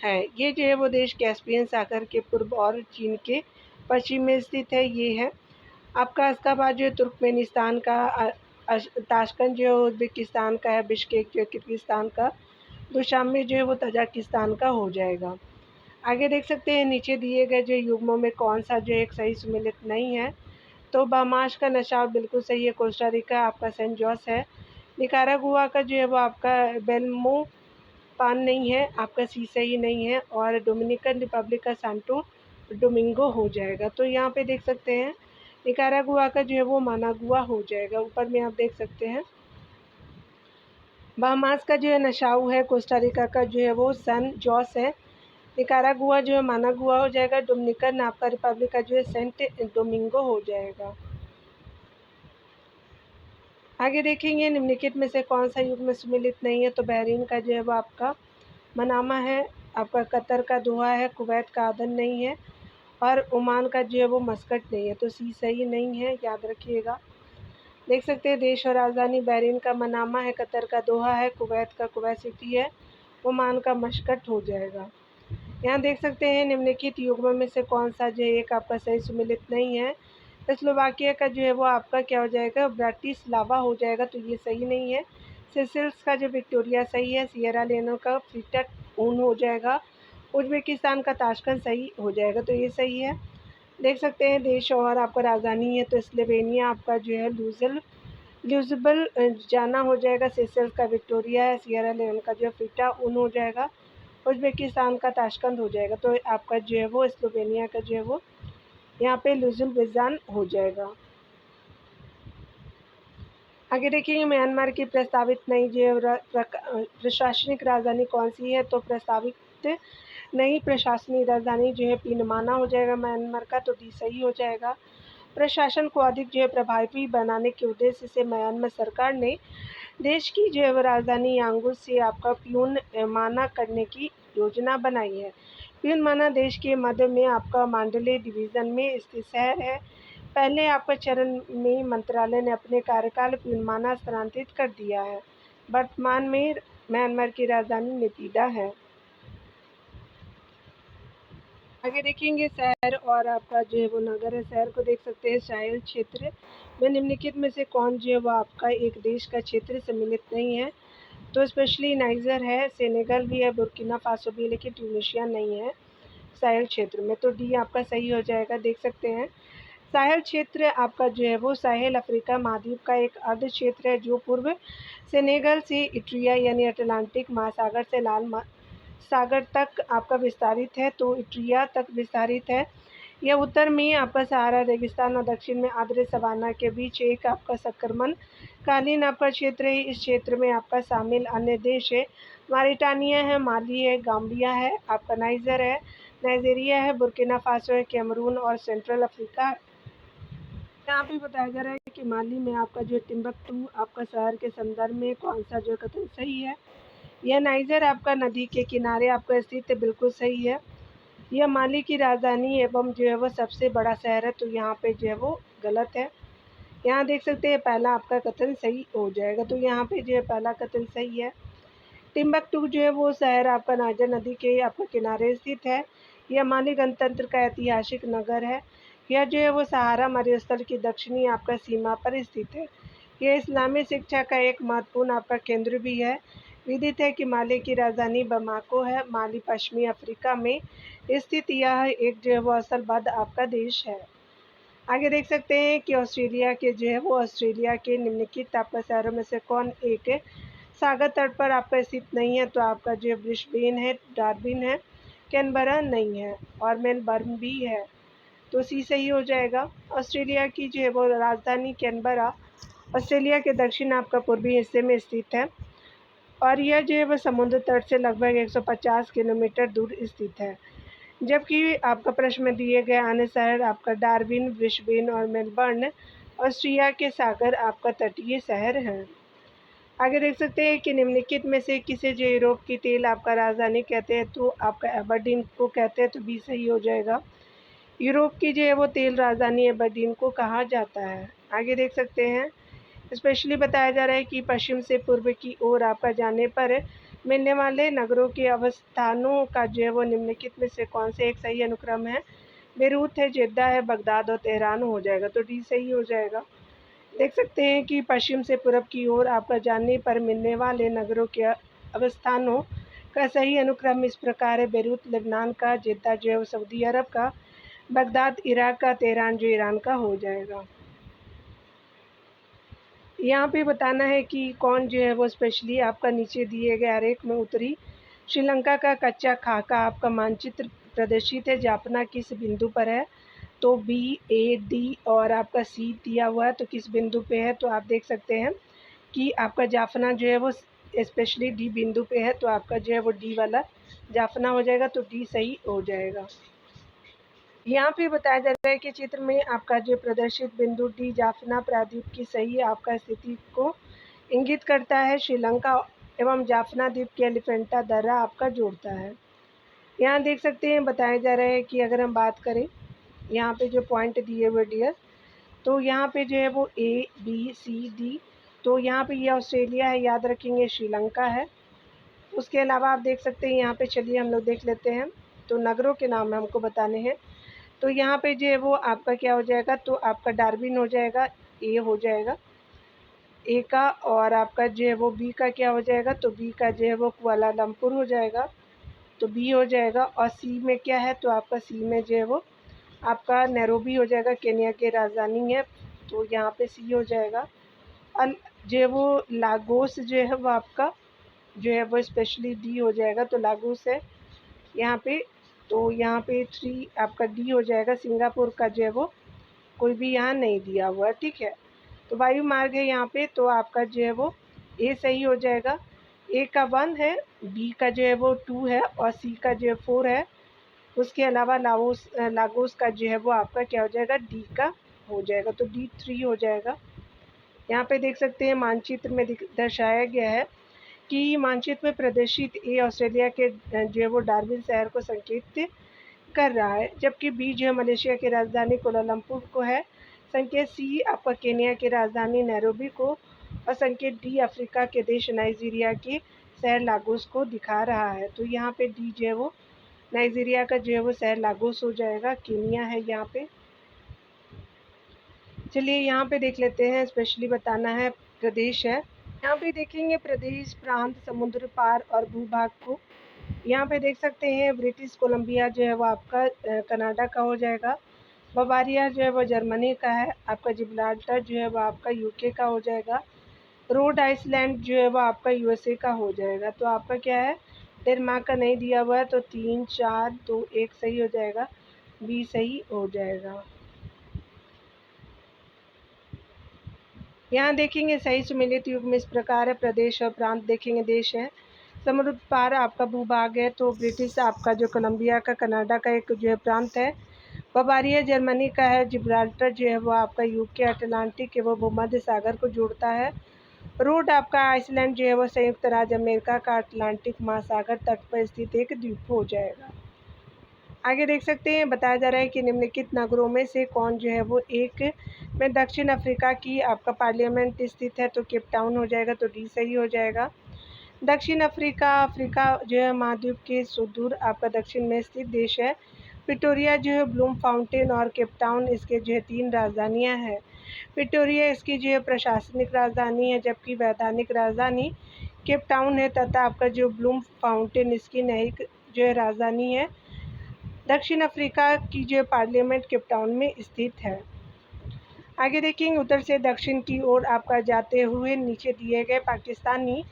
हैं। ये जो है वो देश कैस्पियन सागर के पूर्व और चीन के पश्चिम में स्थित है, ये है। आपका अशकाबाद जो है तुर्कमेनिस्तान का, ताशकंद जो है उज़्बेकिस्तान का है, बिश्केक जो है किर्गिस्तान का, दुशांबे जो है वो तजाकिस्तान का हो जाएगा। आगे देख सकते हैं नीचे दिए गए जो युग्मों में कौन सा जो एक सही सुमेलित नहीं है। तो बहामास का नशाव बिल्कुल सही है, कोस्टा रिका आपका सेंट जॉस है, निकारागुआ का जो है वो आपका बेल्मो पान नहीं है, आपका सी सही नहीं है, और डोमिनिकन रिपब्लिक का सांटो डोमिंगो हो जाएगा। तो यहाँ पे देख सकते हैं निकारागुआ का जो है वो मानागुआ हो जाएगा। ऊपर में आप देख सकते हैं बहामास का जो है नशाऊ है, कोस्टा रिका का जो है वो सन जॉस है, निकारागुआ जो है मानागुआ हो जाएगा, डोमिनिकन आपका रिपब्लिक का जो है सेंट डोमिंगो हो जाएगा। आगे देखेंगे निम्नलिखित में से कौन सा युग में सुमेलित नहीं है। तो बहरीन का जो है वो आपका मनामा है, आपका कतर का दोहा है, कुवैत का आदन नहीं है, और ओमान का जो है वो मस्कट नहीं है। तो सी सही नहीं है, याद रखिएगा। देख सकते हैं देश और राजधानी बहरीन का मनामा है, कतर का दोहा है, कुवैत का कुवैत सिटी है, ओमान का मस्कट हो जाएगा। यहाँ देख सकते हैं निम्नलिखित युग्मों में से कौन सा जो है एक आपका सही सुमेलित नहीं है। स्लोवाकिया का जो है वो आपका क्या हो जाएगा, ब्राटिस्लावा हो जाएगा, तो ये सही नहीं है। सेशेल्स का जो विक्टोरिया सही है, सियरा लेनो का फ्रीटून हो जाएगा, उज़्बेकिस्तान का ताशकंद सही हो जाएगा, तो ये सही है। देख सकते हैं देश और आपका राजधानी है, तो स्लोवेनिया आपका जो है ल्यूज़बल जाना हो जाएगा, सेशेल्स का विक्टोरिया है, सियरा लेनो का जो फ्रीटून हो जाएगा, उज़्बेकिस्तान का ताशकंद हो जाएगा। तो आपका जो है वो स्लोवेनिया का जो है वो यहाँ पे लुजुलबिजान हो जाएगा। आगे देखिए म्यांमार की प्रस्तावित नई जो प्रशासनिक राजधानी कौन सी है। तो प्रस्तावित नई प्रशासनिक राजधानी जो है पीनमाना हो जाएगा म्यांमार का, तो डी सही हो जाएगा। प्रशासन को अधिक जो है प्रभावी बनाने के उद्देश्य से म्यांमार सरकार ने देश की जो है राजधानी यांगून से आपका प्यूनमाना करने की योजना बनाई है। प्यूनमाना देश के मध्य में आपका मांडले डिवीज़न में स्थित शहर है। पहले आपका चरण में मंत्रालय ने अपने कार्यकाल प्यूनमाना स्थानांतरित कर दिया है। वर्तमान में म्यांमार की राजधानी नेपिडा है। आगे देखेंगे शहर और आपका जो है वो नगर है। शहर को देख सकते हैं साहेल क्षेत्र में निम्नलिखित में से कौन जो है वो आपका एक देश का क्षेत्र सम्मिलित नहीं है। तो स्पेशली नाइजर है, सेनेगल भी है, बुर्किना फासो भी है, लेकिन ट्यूनीशिया नहीं है साहेल क्षेत्र में। तो डी आपका सही हो जाएगा। देख सकते हैं साहेल क्षेत्र आपका जो है वो साहेल अफ्रीका महाद्वीप का एक अर्ध क्षेत्र है, जो पूर्व सेनेगल से इट्रिया यानी अटलांटिक महासागर से लाल सागर तक आपका विस्तारित है। तो इट्रिया तक विस्तारित है। यह उत्तर में आपका सहारा रेगिस्तान और दक्षिण में आर्द्र सवाना के बीच एक आपका संक्रमण कालीन आपका क्षेत्र है। इस क्षेत्र में आपका शामिल अन्य देश है, मारिटानिया है, माली है, गाम्बिया है, आपका नाइजर है, नाइजीरिया है, बुर्किना फासो है, कैमरून और सेंट्रल अफ्रीका। यहाँ पे बताया जा रहा है कि माली में आपका जो टिम्बकटू आपका शहर के संदर्भ में कौन सा जो कथन सही है। यह नाइजर आपका नदी के किनारे आपका स्थित है, बिल्कुल सही है। यह माली की राजधानी एवं जो है वो सबसे बड़ा शहर है, तो यहाँ पे जो है वो गलत है। यहाँ देख सकते हैं पहला आपका कथन सही हो जाएगा, तो यहाँ पे जो है पहला कथन सही है। टिम्बकटू जो है वो शहर आपका नाइजर नदी के आपके किनारे स्थित है। यह माली गणतंत्र का ऐतिहासिक नगर है। यह जो है वो सहारा मरुस्थल की दक्षिणी आपका सीमा पर स्थित है। यह इस्लामी शिक्षा का एक महत्वपूर्ण आपका केंद्र भी है। विदित है कि माली की राजधानी बमाको है। माली पश्चिमी अफ्रीका में स्थित यह एक जो है वो असलबद्ध आपका देश है। आगे देख सकते हैं कि ऑस्ट्रेलिया के जो है वो ऑस्ट्रेलिया के निम्नलिखित आपका शहरों में से कौन एक है सागर तट पर आपका स्थित नहीं है। तो आपका जो ब्रिस्बेन है, डार्विन है, कैनबरा नहीं है, और मेलबर्न भी है, तो सी सही हो जाएगा। ऑस्ट्रेलिया की जो है वो राजधानी कैनबरा ऑस्ट्रेलिया के दक्षिण आपका पूर्वी हिस्से में स्थित है, और यह जो है वो समुद्र तट से लगभग 150 किलोमीटर दूर स्थित है। जबकि आपका प्रश्न में दिए गए अन्य शहर आपका डार्विन, ब्रिस्बेन और मेलबर्न ऑस्ट्रिया के सागर आपका तटीय शहर हैं। आगे देख सकते हैं कि निम्नलिखित में से किसे जो यूरोप की तेल आपका राजधानी कहते हैं, तो आपका एबरडीन को कहते हैं, तो बी सही हो जाएगा। यूरोप की जो है वो तेल राजधानी एबरडीन को कहा जाता है। आगे देख सकते हैं, स्पेशली बताया जा रहा है कि पश्चिम से पूर्व की ओर आपका जाने पर मिलने वाले नगरों के अवस्थानों का जो है वो निम्नलिखित में से कौन से एक सही अनुक्रम है। बेरूत है, जेद्दा है, बगदाद और तेहरान हो जाएगा, तो डी सही हो जाएगा। देख सकते हैं कि पश्चिम से पूरब की ओर आपका जाने पर मिलने वाले नगरों के अवस्थानों का सही अनुक्रम इस प्रकार है। बेरूत लेबनान का, जेद्दा जो है वो सऊदी अरब का, बगदाद इराक का, तेहरान जो ईरान का हो जाएगा। यहाँ पे बताना है कि कौन जो है वो स्पेशली आपका नीचे दिए गए आरेख में उत्तरी श्रीलंका का कच्चा खाका आपका मानचित्र प्रदर्शित है। जाफना किस बिंदु पर है, तो बी, ए, डी और आपका सी दिया हुआ है, तो किस बिंदु पे है, तो आप देख सकते हैं कि आपका जाफना जो है वो स्पेशली डी बिंदु पे है, तो आपका जो है वो डी वाला जाफना हो जाएगा, तो डी सही हो जाएगा। यहाँ पे बताया जा रहा है कि चित्र में आपका जो प्रदर्शित बिंदु डी जाफना प्रायद्वीप की सही आपका स्थिति को इंगित करता है। श्रीलंका एवं जाफना द्वीप के एलिफेंटा दर्रा आपका जोड़ता है। यहाँ देख सकते हैं बताया जा रहा है कि अगर हम बात करें यहाँ पे जो पॉइंट दिए हुए डियर, तो यहाँ पे जो है वो ए, बी, सी, डी, तो यहाँ पे ये ऑस्ट्रेलिया है, याद रखेंगे श्रीलंका है। उसके अलावा आप देख सकते हैं यहाँ पे, चलिए हम लोग देख लेते हैं, तो नगरों के नाम हमको बताने हैं। तो यहाँ पे जो है वो आपका क्या हो जाएगा, तो आपका डार्विन हो जाएगा, ए हो जाएगा ए का, और आपका जो है वो बी का क्या हो जाएगा, तो बी का जो है वो कुआलालंपुर हो जाएगा, तो बी हो जाएगा। और सी में क्या है, तो आपका सी में जो है वो आपका नैरोबी हो जाएगा, केन्या की राजधानी है, तो यहाँ पे सी हो जाएगा। और जो है वो लागोस जो है वो आपका जो है वो स्पेशली डी हो जाएगा, तो लागोस है यहाँ पे, तो यहाँ पे 3 आपका डी हो जाएगा। सिंगापुर का जो है वो कोई भी यहाँ नहीं दिया हुआ, ठीक है। तो वायु मार्ग है यहाँ पे, तो आपका जो है वो ए सही हो जाएगा। ए का 1 है, बी का जो है वो 2 है और सी का जो है 4 है। उसके अलावा लागोस का जो है वो आपका क्या हो जाएगा, डी का हो जाएगा, तो डी 3 हो जाएगा। यहाँ पे देख सकते हैं मानचित्र में दर्शाया गया है कि मानचित्र में प्रदर्शित ए ऑस्ट्रेलिया के जो है वो डार्विन शहर को संकेत कर रहा है, जबकि बी जो है मलेशिया की राजधानी कोलालमपुर को है। संकेत सी आपका केन्या की राजधानी नैरोबी को, और संकेत डी अफ्रीका के देश नाइजीरिया के शहर लागोस को दिखा रहा है। तो यहाँ पे डी जो है वो नाइजीरिया का जो है वो शहर लागोस हो जाएगा, केन्या है यहाँ पे। चलिए यहाँ पे देख लेते हैं, स्पेशली बताना है प्रदेश है। यहाँ पे देखेंगे प्रदेश, प्रांत, समुद्र पार और भूभाग को। यहाँ पे देख सकते हैं ब्रिटिश कोलंबिया जो है वो आपका कनाडा का हो जाएगा। बवारिया जो है वो जर्मनी का है। आपका जिब्राल्टर जो है वो आपका यूके का हो जाएगा। रोड आइसलैंड जो है वो आपका यूएसए का हो जाएगा। तो आपका क्या है, डेनमार्क का नहीं दिया हुआ है, तो 3, 4, 2, 1 सही हो जाएगा, बी सही हो जाएगा। यहाँ देखेंगे सही सुमेलित युग में इस प्रकार है, प्रदेश और प्रांत देखेंगे, देश है, समुद्र पार आपका भूभाग है, तो ब्रिटिश आपका जो कोलंबिया का कनाडा का एक जो है प्रांत है। बवारिया जर्मनी का है। जिब्राल्टर जो है वो आपका यूके अटलांटिक है वो भूमध्य सागर को जोड़ता है। रोड आपका आइसलैंड जो है वो संयुक्त राज्य अमेरिका का अटलांटिक महासागर तट पर स्थित एक द्वीप हो जाएगा। आगे देख सकते हैं बताया जा रहा है कि निम्नलिखित नगरों में से कौन जो है वो एक में दक्षिण अफ्रीका की आपका पार्लियामेंट स्थित है, तो केप टाउन हो जाएगा, तो डी सही हो जाएगा। दक्षिण अफ्रीका अफ्रीका जो है महाद्वीप के सुदूर आपका दक्षिण में स्थित देश है। प्रिटोरिया जो है, ब्लूम फाउंटेन और केप टाउन इसके जो है 3 राजधानियां हैं। प्रिटोरिया इसकी जो है प्रशासनिक राजधानी है, जबकि वैधानिक राजधानी केप टाउन है, तथा आपका जो ब्लूम फाउंटेन इसकी न्यायिक जो है राजधानी है। दक्षिण अफ्रीका की जो पार्लियामेंट केप टाउन में स्थित है। आगे देखेंगे उत्तर से दक्षिण की ओर आपका जाते हुए नीचे दिए गए पाकिस्तानी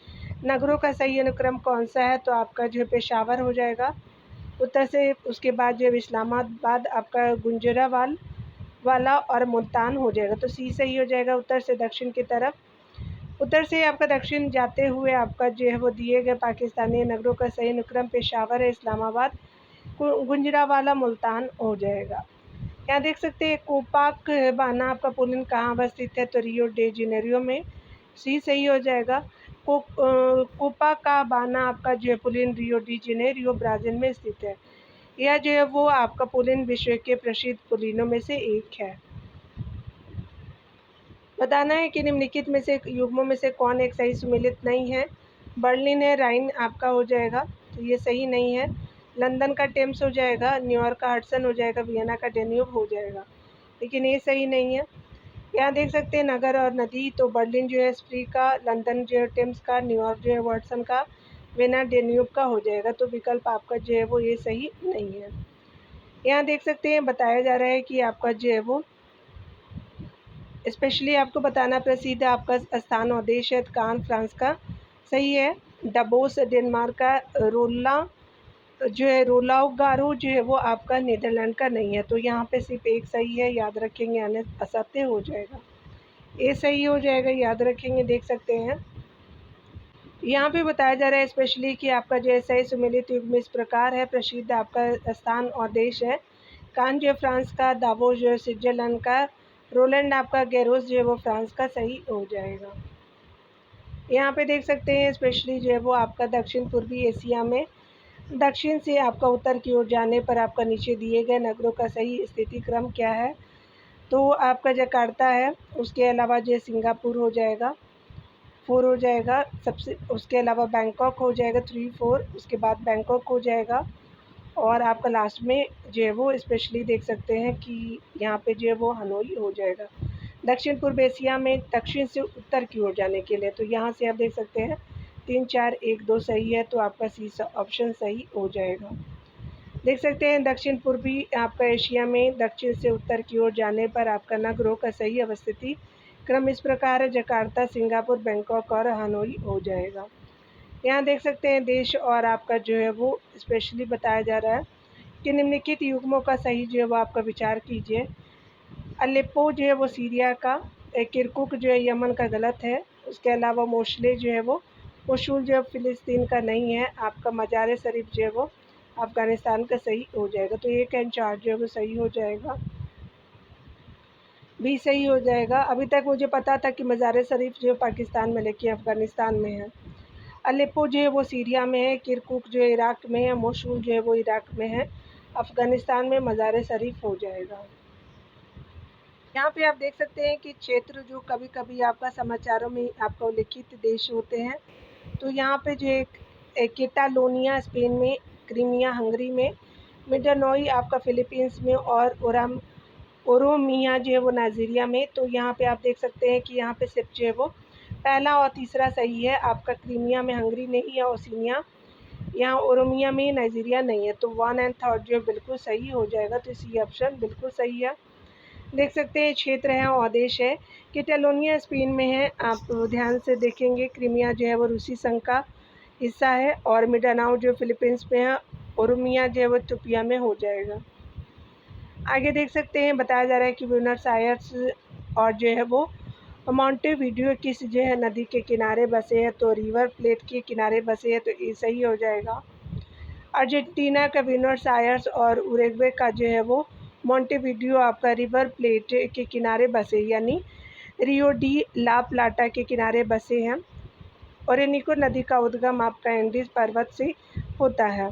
नगरों का सही अनुक्रम कौन सा है, तो आपका जो है पेशावर हो जाएगा उत्तर से। उसके बाद जो है इस्लामाबाद आपका गुंजरावाल वाला और मुल्तान हो जाएगा, तो सी सही हो जाएगा उत्तर से दक्षिण की तरफ। उत्तर से आपका दक्षिण जाते हुए आपका जो है वो दिए गए पाकिस्तानी नगरों का सही अनुक्रम पेशावर है, इस्लामाबाद, गुंजरावाला मुल्तान हो जाएगा। यहाँ देख सकते हैं कोपाक बाना आपका पोलैंड कहाँ अवस्थित है, तो रियो डे जेनेरियो में, सी सही हो जाएगा। कोपाका बाना आपका जो है Poland Rio de Janeiro Brazil में स्थित है। यह जो है वो आपका पोलैंड विश्व के प्रसिद्ध पोलिनों में से एक है। बताना है कि निम्नलिखित में से युग्मों में से कौन एक सही सुमेलित नहीं है। बर्लिन है, राइन आपका हो जाएगा, तो ये सही नहीं है। लंदन का टेम्स हो जाएगा, न्यूयॉर्क का हडसन हो जाएगा, वियना का डेन्यूब हो जाएगा, लेकिन ये सही नहीं है। यहाँ देख सकते हैं नगर और नदी, तो बर्लिन जो है स्प्री का, लंदन जो है टेम्स का, न्यूयॉर्क जो है हडसन का, वियना डेन्यूब का हो जाएगा, तो विकल्प आपका जो है वो ये सही नहीं है। यहाँ देख सकते हैं बताया जा रहा है कि आपका जो है वो स्पेशली आपको बताना प्रसिद्ध आपका स्थान और देश है, कान फ्रांस का सही है। डबोस डेनमार्क का, रोला जो है रोलाउगारो जो है वो आपका नीदरलैंड का नहीं है, तो यहाँ पे सिर्फ एक सही है, याद रखेंगे, यानी असत्य हो जाएगा। ये सही हो जाएगा, याद रखेंगे। देख सकते हैं यहाँ पे बताया जा रहा है स्पेशली कि आपका जो है सही सुमेलित युग्म इस प्रकार है। प्रसिद्ध आपका स्थान और देश है कान जो है फ्रांस का, दावोस जो है स्विट्जरलैंड का, रोलैंड आपका गैरोस जो है वो फ्रांस का सही हो जाएगा। यहाँ पे देख सकते हैं स्पेशली जो है वो आपका दक्षिण पूर्वी एशिया में दक्षिण से आपका उत्तर की ओर जाने पर आपका नीचे दिए गए नगरों का सही स्थिति क्रम क्या है, तो आपका जकार्ता है, उसके अलावा जो सिंगापुर हो जाएगा 4 हो जाएगा सबसे, उसके अलावा बैंकॉक हो जाएगा 3 4, उसके बाद बैंकॉक हो जाएगा, और आपका लास्ट में जो है वो स्पेशली देख सकते हैं कि यहाँ पे जो है वो हनोई हो जाएगा दक्षिण पूर्व एशिया में दक्षिण से उत्तर की ओर जाने के लिए। तो यहाँ से आप देख सकते हैं 3 4 1 2 सही है, तो आपका सी ऑप्शन सही हो जाएगा। देख सकते हैं दक्षिण पूर्वी आपका एशिया में दक्षिण से उत्तर की ओर जाने पर आपका नगरों का सही अवस्थिति क्रम इस प्रकार है, जकार्ता, सिंगापुर, बैंकॉक और हनोई हो जाएगा। यहाँ देख सकते हैं देश और आपका जो है वो स्पेशली बताया जा रहा है कि निम्नलिखित युग्मों का सही जो है वो आपका विचार कीजिए। अलेप्पो जो है वो सीरिया का, किरकुक जो है यमन का गलत है, उसके अलावा मोशले जो है वो मोशूल जो है फ़िलिस्तीन का नहीं है, आपका मज़ार शरीफ जो है वो अफ़गानिस्तान का सही हो जाएगा, तो 1 एंड 4 जो है वो सही हो जाएगा, भी सही हो जाएगा। अभी तक मुझे पता था कि मज़ार शरीफ जो है पाकिस्तान में, लेकिन अफ़गानिस्तान में है। अलेप्पो जो है वो सीरिया में है, किरकुक जो है इराक में है, मोशूल जो है वो इराक में है, अफ़गानिस्तान में मज़ार शरीफ हो जाएगा। यहाँ पे आप देख सकते हैं कि क्षेत्र जो कभी कभी आपका समाचारों में आपका उल्लिखित देश होते हैं, तो यहाँ पे जो एक कैटालोनिया स्पेन में, क्रीमिया हंगरी में, मिंडानोई आपका फिलीपींस में, और ओरोमिया जो है वो नाइजीरिया में। तो यहाँ पे आप देख सकते हैं कि यहाँ पे सिर्फ जो है वो पहला और तीसरा सही है, आपका क्रीमिया में हंगरी नहीं है, ओसिनिया यहाँ ओरोमिया में, नाइजीरिया नहीं है, तो 1 एंड 3 जो है बिल्कुल सही हो जाएगा, तो इसी ऑप्शन बिल्कुल सही है। देख सकते हैं क्षेत्र है और देश है, कैटालोनिया स्पेन में है, आप ध्यान से देखेंगे, क्रीमिया जो है वो रूसी संघ का हिस्सा है, और मिंडानाओ जो फिलीपींस में है, ओरोमिया जो है वो इथियोपिया में हो जाएगा। आगे देख सकते हैं बताया जा रहा है कि ब्यूनस आयर्स और जो है वो मोंटेविडियो किस जो है नदी के किनारे बसे हैं, तो रिवर प्लेट के किनारे बसे हैं, तो ये सही हो जाएगा। अर्जेंटीना का ब्यूनस आयर्स और उरुग्वे का जो है वो मोंटेविडियो आपका रिवर प्लेट के किनारे बसे, यानी रियो डी ला प्लाटा के किनारे बसे हैं। ओरेनिको नदी का उद्गम आपका एंडीज पर्वत से होता है।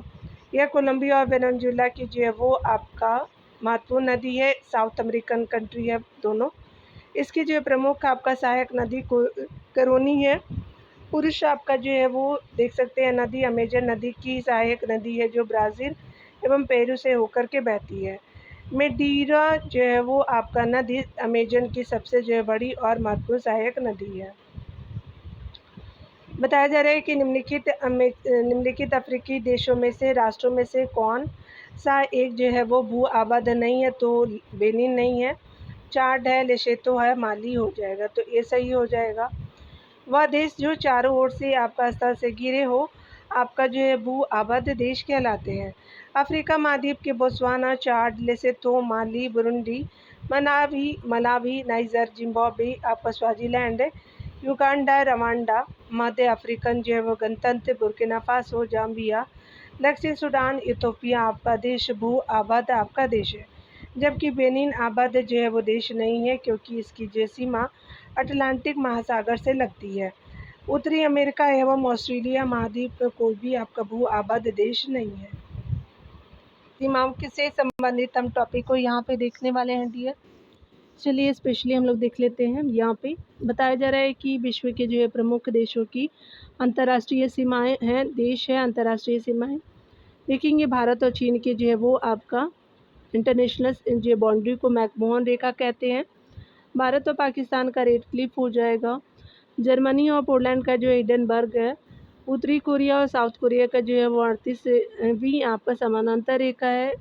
यह कोलंबिया और वेनेजुएला की जो है वो आपका महत्वपूर्ण नदी है, साउथ अमेरिकन कंट्री है दोनों। इसकी जो प्रमुख आपका सहायक नदी करोनी है। पुरुष आपका जो है वो देख सकते हैं नदी अमेजन नदी की सहायक नदी है, जो ब्राज़ील एवं पेरू से होकर के बहती है। मेडीरा जो है वो आपका नदी अमेजन की सबसे जो है बड़ी और महत्वपूर्ण सहायक नदी है। बताया जा रहा है कि निम्नलिखित अफ्रीकी देशों में से राष्ट्रों में से कौन सा एक जो है वो भू आबाद नहीं है, तो बेनिन नहीं है, चाड है, लेसोथो है, माली हो जाएगा, तो ये सही हो जाएगा। वह देश जो चारों ओर से आपका स्तर से घिरे हो आपका जो है भू आबाद देश कहलाते हैं। अफ्रीका महाद्वीप के बोत्सवाना, चाड, लेसोथो, माली, बुरुंडी, मलावी, नाइजर, जिम्बाब्वे, आपका स्वाजीलैंड, युगांडा, रवांडा, मध्य अफ्रीकन जो है वो गणतंत्र, बुर्किना फासो, जाम्बिया, दक्षिण सूडान इथोपिया आपका देश भू आबाद आपका देश है, जबकि बेनिन आबाद जो है वो देश नहीं है, क्योंकि इसकी जो सीमा अटलांटिक महासागर से लगती है। उत्तरी अमेरिका एवं ऑस्ट्रेलिया महाद्वीप में कोई भी आपका भू आबाद देश नहीं है। सीमाओं से संबंधित हम टॉपिक को यहाँ पे देखने वाले हैं डियर। चलिए स्पेशली हम लोग देख लेते हैं। यहाँ पे बताया जा रहा है कि विश्व के जो है प्रमुख देशों की अंतर्राष्ट्रीय सीमाएं हैं, देश है अंतर्राष्ट्रीय सीमाएं। देखेंगे भारत और चीन के जो है वो आपका इंटरनेशनल जो बाउंड्री को मैकमोहन रेखा कहते हैं। भारत और पाकिस्तान का रेड क्लिफ हो जाएगा। जर्मनी और पोलैंड का जो हिडनबर्ग है। उत्तरी कोरिया और साउथ कोरिया का जो है वो 38वीं आपका समानांतर रेखा है।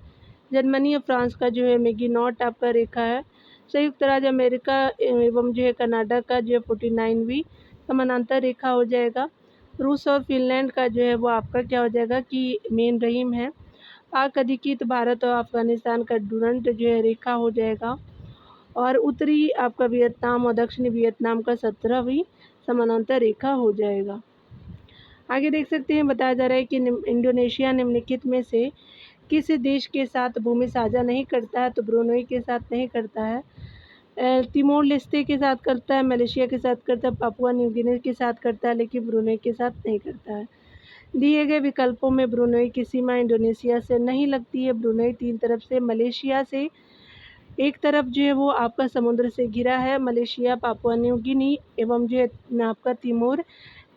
जर्मनी और फ्रांस का जो है मैगिनॉट आपका रेखा है। संयुक्त राज्य अमेरिका एवं जो है कनाडा का जो है 49वीं समानांतर रेखा हो जाएगा। रूस और फिनलैंड का जो है वो आपका क्या हो जाएगा कि मेन रहीम है। पाक अधिकृत भारत और अफगानिस्तान का डुरंट जो है रेखा हो जाएगा। और उत्तरी आपका वियतनाम और दक्षिणी वियतनाम का 17वीं समानांतर रेखा हो जाएगा। आगे देख सकते हैं बताया जा रहा है कि इंडोनेशिया निम्नलिखित में से किस देश के साथ भूमि साझा नहीं करता है, तो ब्रुनई के साथ नहीं करता है, तिमोर लेस्ते के साथ करता है, मलेशिया के साथ करता है, पापुआ न्यू गिनी के साथ करता है, लेकिन ब्रुनई के साथ नहीं करता है। दिए गए विकल्पों में ब्रुनई की सीमा इंडोनेशिया से नहीं लगती है। ब्रुनई तीन तरफ से मलेशिया से एक तरफ जो है वो आपका समुद्र से घिरा है। मलेशिया, पापुआ न्यू गिनी एवं जो है आपका तिमोर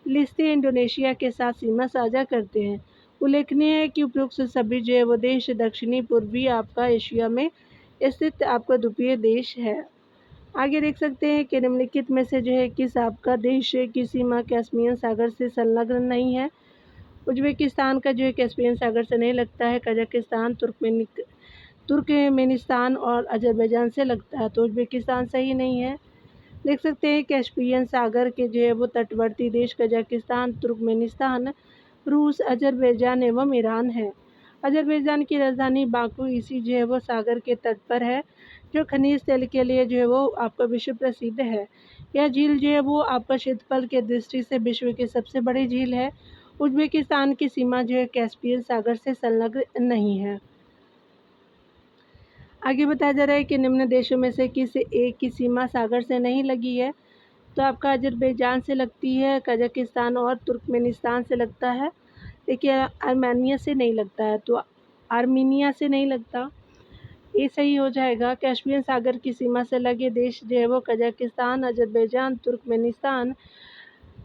लेस्ते इंडोनेशिया के साथ सीमा साझा करते हैं। उल्लेखनीय है कि उपयुक्त सभी जो है वो देश दक्षिणी पूर्वी आपका एशिया में स्थित आपका द्वीपीय देश है। आगे देख सकते हैं कि निम्नलिखित में से जो है किस आपका देश की सीमा कैस्पियन सागर से संलग्न नहीं है। उज्बेकिस्तान का जो है कैस्पियन सागर से नहीं लगता है। कजाकिस्तान, तुर्कमेनिस्तान और अजरबैजान से लगता है, तो उज्बेकिस्तान सही नहीं है। देख सकते हैं कैस्पियन सागर के जो है वो तटवर्ती देश कजाकिस्तान, तुर्कमेनिस्तान, रूस, अजरबैजान एवं ईरान है। अजरबैजान की राजधानी बाकू इसी जो है वो सागर के तट पर है, जो खनिज तेल के लिए जो है वो आपका विश्व प्रसिद्ध है। यह झील जो है वो आपका क्षेत्रफल के दृष्टि से विश्व की सबसे बड़ी झील है। उज्बेकिस्तान की सीमा जो है कैस्पियन सागर से संलग्न नहीं है। आगे बताया जा रहा है कि निम्न देशों में से किस एक की सीमा सागर से नहीं लगी है, तो आपका अजरबैजान से लगती है, कजाकिस्तान और तुर्कमेनिस्तान से लगता है। देखिए आर्मेनिया से नहीं लगता है, तो आर्मीनिया से नहीं लगता, ये सही हो जाएगा। कैस्पियन सागर की सीमा से लगे देश जो है वो कजाकिस्तान, अजरबैजान, तुर्कमेनिस्तान,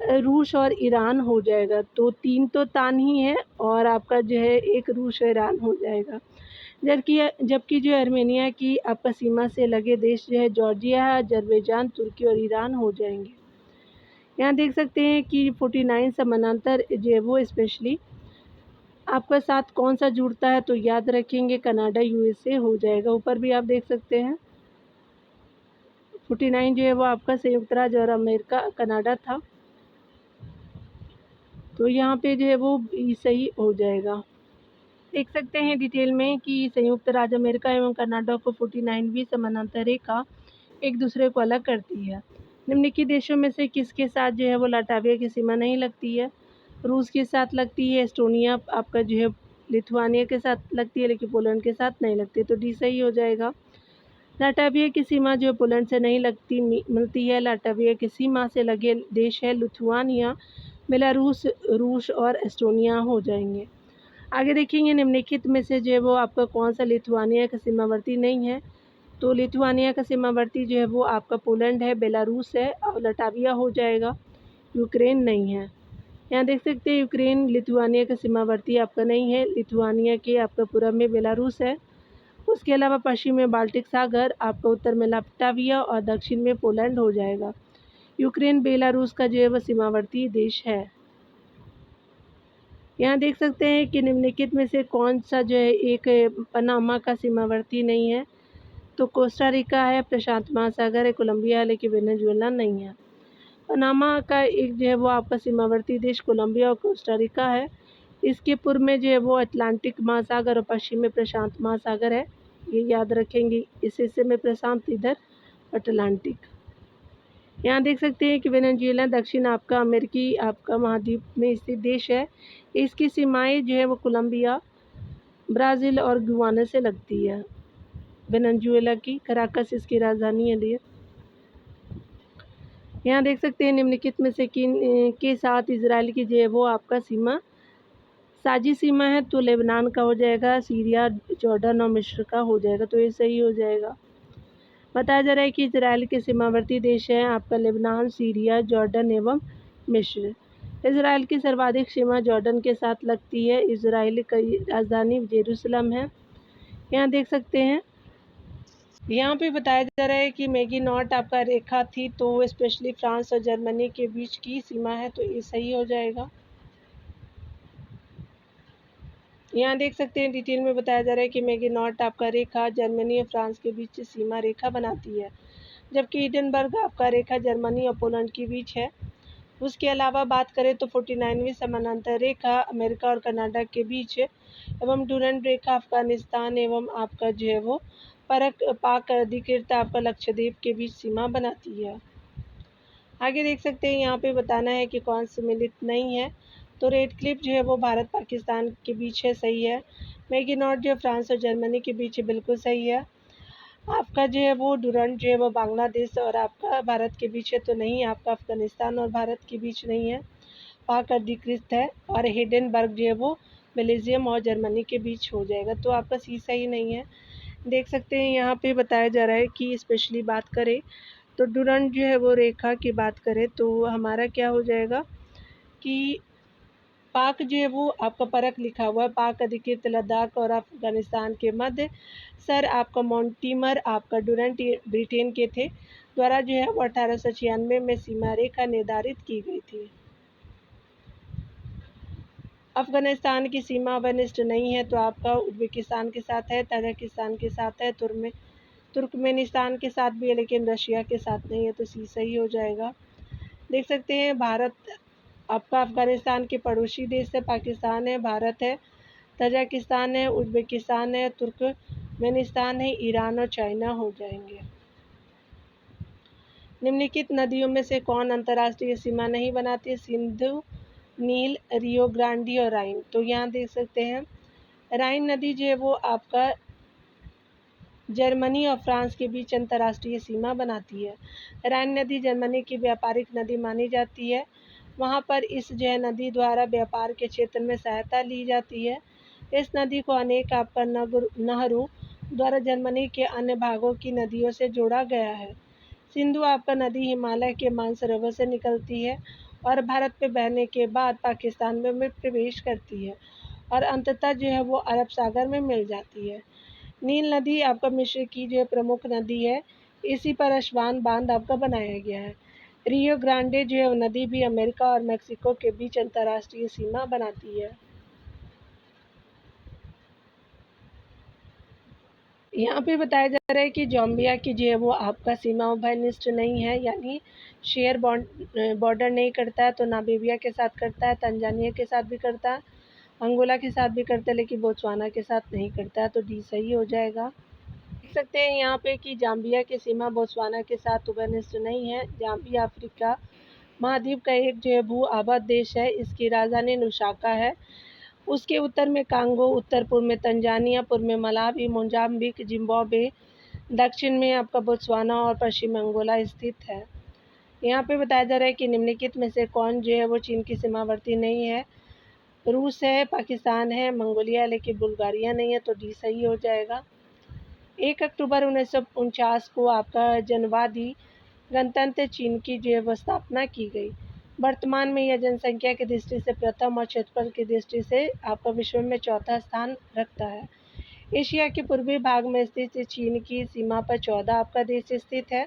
रूस और ईरान हो जाएगा। तो तीन तो तान ही है और आपका जो है एक रूस और ईरान हो जाएगा। जबकि जो आर्मेनिया की आपका सीमा से लगे देश जो है जॉर्जिया, अजरबैजान, तुर्की और ईरान हो जाएंगे। यहाँ देख सकते हैं कि 49 समानांतर जो है वो स्पेशली आपका साथ कौन सा जुड़ता है, तो याद रखेंगे कनाडा यूएसए हो जाएगा। ऊपर भी आप देख सकते हैं 49 जो है वो आपका संयुक्त राज्य और अमेरिका कनाडा था, तो यहाँ पे जो है वो सही हो जाएगा। देख सकते हैं डिटेल में कि संयुक्त राज्य अमेरिका एवं कनाडा को 49वीं समानांतर रेखा एक दूसरे को अलग करती है। निम्नलिखित देशों में से किसके साथ जो है वो लाटाविया की सीमा नहीं लगती है। रूस के साथ लगती है, एस्टोनिया आपका जो है लिथुआनिया के साथ लगती है, लेकिन पोलैंड के साथ नहीं लगती, तो डी सही हो जाएगा। लाटाविया की सीमा जो पोलैंड से नहीं लगती मिलती है। लाटाविया की सीमा से लगे देश है लिथुआनिया, बेलारूस, रूस और एस्टोनिया हो जाएंगे। आगे देखेंगे निम्नलिखित में से जो है वो आपका कौन सा लिथुआनिया का सीमावर्ती नहीं है, तो लिथुआनिया का सीमावर्ती जो है वो आपका पोलैंड है, बेलारूस है और लाटाविया हो जाएगा। यूक्रेन नहीं है। यहाँ देख सकते हैं यूक्रेन लिथुआनिया का सीमावर्ती आपका नहीं है। लिथुआनिया के आपका पूर्व में बेलारूस है, उसके अलावा पश्चिम में बाल्टिक सागर, आपका उत्तर में लाटाविया और दक्षिण में पोलैंड हो जाएगा। यूक्रेन बेलारूस का जो है वह सीमावर्ती देश है। यहाँ देख सकते हैं कि निम्नलिखित में से कौन सा जो है एक पनामा का सीमावर्ती नहीं है, तो कोस्टा रिका है, प्रशांत महासागर है, कोलंबिया है, लेकिन वेनेजुएला नहीं है। पनामा का एक जो है वो आपका सीमावर्ती देश कोलंबिया और कोस्टा रिका है। इसके पूर्व में जो है वो अटलांटिक महासागर और पश्चिम में प्रशांत महासागर है, ये याद रखेंगे। इस हिस्से में प्रशांत, इधर अटलांटिक। यहाँ देख सकते हैं कि वेनेजुएला दक्षिण आपका अमेरिकी आपका महाद्वीप में स्थित देश है। इसकी सीमाएं जो है वो कोलंबिया, ब्राज़ील और गुयाना से लगती है। वेनेजुएला की कराकस इसकी राजधानी है डियर। यहाँ देख सकते हैं निम्नलिखित में से किन के साथ इजराइल की जो है वो आपका सीमा साझी सीमा है, तो लेबनान का हो जाएगा, सीरिया, जॉर्डन और मिस्र का हो जाएगा, तो ये सही हो जाएगा। बताया जा रहा है कि इजराइल के सीमावर्ती देश हैं आपका लेबनान, सीरिया, जॉर्डन एवं मिस्र। इजराइल की सर्वाधिक सीमा जॉर्डन के साथ लगती है। इजराइल की राजधानी जेरूसलम है। यहाँ देख सकते हैं, यहाँ पे बताया जा रहा है कि मैगी नॉट आपका रेखा थी, तो स्पेशली फ्रांस और जर्मनी के बीच की सीमा है, तो ये सही हो जाएगा। यहाँ देख सकते हैं डिटेल में बताया जा रहा है कि मैगी नॉट आपका रेखा जर्मनी और फ्रांस के बीच सीमा रेखा बनाती है, जबकि हिंडनबर्ग आपका रेखा जर्मनी और पोलैंड के बीच है। उसके अलावा बात करें तो 49वीं समानांतर रेखा अमेरिका और कनाडा के बीच एवं डुरंड रेखा अफगानिस्तान एवं आपका जो है वो पाक अधिकृत आपका लक्षद्वीप के बीच सीमा बनाती है। आगे देख सकते हैं यहाँ पे बताना है कि कौन सम्मिलित नहीं है, तो रेड क्लिफ जो है वो भारत पाकिस्तान के बीच है, सही है। मैगी नॉट जो फ्रांस और जर्मनी के बीच है, बिल्कुल सही है। आपका जो है वो डुरंड जो है वो बांग्लादेश और आपका भारत के बीच है, तो नहीं, आपका अफगानिस्तान और भारत के बीच नहीं है, पाक अधिकृत है। और हिडेनबर्ग जो है वो बेल्जियम और जर्मनी के बीच हो जाएगा, तो आपका सी सही नहीं है। देख सकते हैं यहाँ पे बताया जा रहा है कि स्पेशली बात करें तो डुरंड जो है वो रेखा की बात करें तो हमारा क्या हो जाएगा कि पाक जो है वो आपका परख लिखा हुआ है, पाक अधिकृत लद्दाख और अफगानिस्तान के मध्य सर आपका मोंटीमर आपका डुरंड ब्रिटेन के थे द्वारा जो है वो 1896 में सीमा रेखा निर्धारित की गई थी। अफगानिस्तान की सीमा वनिष्ठ नहीं है, तो आपका उज्बेकिस्तान के साथ है, ताजिकिस्तान के साथ है, तुर्कमेनिस्तान के साथ भी है, लेकिन रशिया के साथ नहीं है, तो सी सही हो जाएगा। देख सकते हैं भारत आपका अफगानिस्तान के पड़ोसी देश है, पाकिस्तान है, भारत है, ताजिकिस्तान है, उज्बेकिस्तान है, तुर्कमेनिस्तान है, ईरान और चाइना हो जाएंगे। निम्नलिखित नदियों में से कौन अंतर्राष्ट्रीय सीमा नहीं बनाती है? सिंधु, नील, रियो ग्रांडी और राइन। तो यहाँ देख सकते हैं राइन नदी जो है वो आपका जर्मनी और फ्रांस के बीच अंतर्राष्ट्रीय सीमा बनाती है। राइन नदी जर्मनी की व्यापारिक नदी मानी जाती है। वहाँ पर इस जो है नदी द्वारा व्यापार के क्षेत्र में सहायता ली जाती है। इस नदी को अनेक आपका नहरों द्वारा जर्मनी के अन्य भागों की नदियों से जोड़ा गया है। सिंधु आपका नदी हिमालय के मानसरोवर से निकलती है और भारत में बहने के बाद पाकिस्तान में प्रवेश करती है और अंततः जो है वो अरब सागर में मिल जाती है। नील नदी आपका मिस्र की जो प्रमुख नदी है, इसी पर अस्वान बांध आपका बनाया गया है। रियो ग्रांडे जो है नदी भी अमेरिका और मेक्सिको के बीच अंतर्राष्ट्रीय सीमा बनाती है। यहाँ पे बताया जा रहा है कि जाम्बिया की जो है वो आपका सीमा उभयनिष्ठ नहीं है, यानी शेयर बॉर्डर नहीं करता है, तो नामीबिया के साथ करता है, तंजानिया के साथ भी करता है, अंगोला के साथ भी करता है, लेकिन बोत्सवाना के साथ नहीं करता है, तो डी सही हो जाएगा। देख सकते हैं यहाँ पे कि जाम्बिया की सीमा बोत्सवाना के साथ उभयनिष्ठ नहीं है। जाम्बिया अफ्रीका महाद्वीप का एक जो है भू आबाद देश है। इसकी राजधानी लुसाका है। उसके उत्तर में कांगो, उत्तर पूर्व में तंजानिया, पूर्व में मलावी, मोजाम्बिक, जिम्बाब्वे, दक्षिण में आपका बोत्सवाना और पश्चिम अंगोला स्थित है। यहाँ पे बताया जा रहा है कि निम्नलिखित में से कौन जो है वो चीन की सीमावर्ती नहीं है? रूस है, पाकिस्तान है, मंगोलिया, लेकिन बुल्गारिया नहीं है, तो डी सही हो जाएगा। 1 अक्टूबर 1949 को आपका जनवादी गणतंत्र चीन की जो है स्थापना की गई। वर्तमान में यह जनसंख्या की दृष्टि से प्रथम और क्षेत्रफल की दृष्टि से आपका विश्व में चौथा स्थान रखता है। एशिया के पूर्वी भाग में स्थित चीन की सीमा पर 14 आपका देश स्थित है,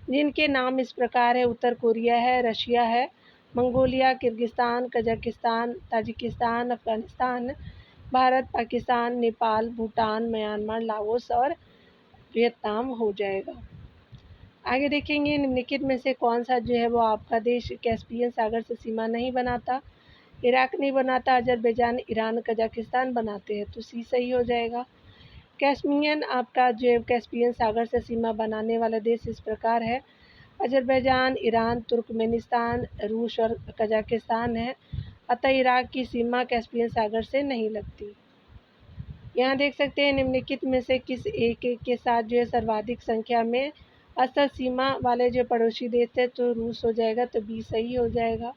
जिनके नाम इस प्रकार है: उत्तर कोरिया है, रशिया है, Mongolia, Kyrgyzstan, Kazakhstan, Tajikistan, Afghanistan, Bharat, Pakistan, Nepal, Bhutan, Myanmar, Laos और वियतनाम हो जाएगा। आगे देखेंगे निम्नलिखित में से कौन सा जो है वो आपका देश कैस्पियन सागर से सीमा नहीं बनाता? इराक नहीं बनाता, अजरबैजान, ईरान, कजाकिस्तान बनाते हैं, तो सी सही हो जाएगा। कैस्पियन आपका जो कैस्पियन सागर से सीमा बनाने वाला देश इस प्रकार है: अज़रबैजान, ईरान, तुर्कमेनिस्तान, रूस और कजाकिस्तान है। अतः इराक की सीमा कैस्पियन सागर से नहीं लगती। यहाँ देख सकते हैं निम्नलिखित में से किस एक के साथ जो है सर्वाधिक संख्या में अस्तर सीमा वाले जो पड़ोसी देश थे, तो रूस हो जाएगा, तो बी सही हो जाएगा।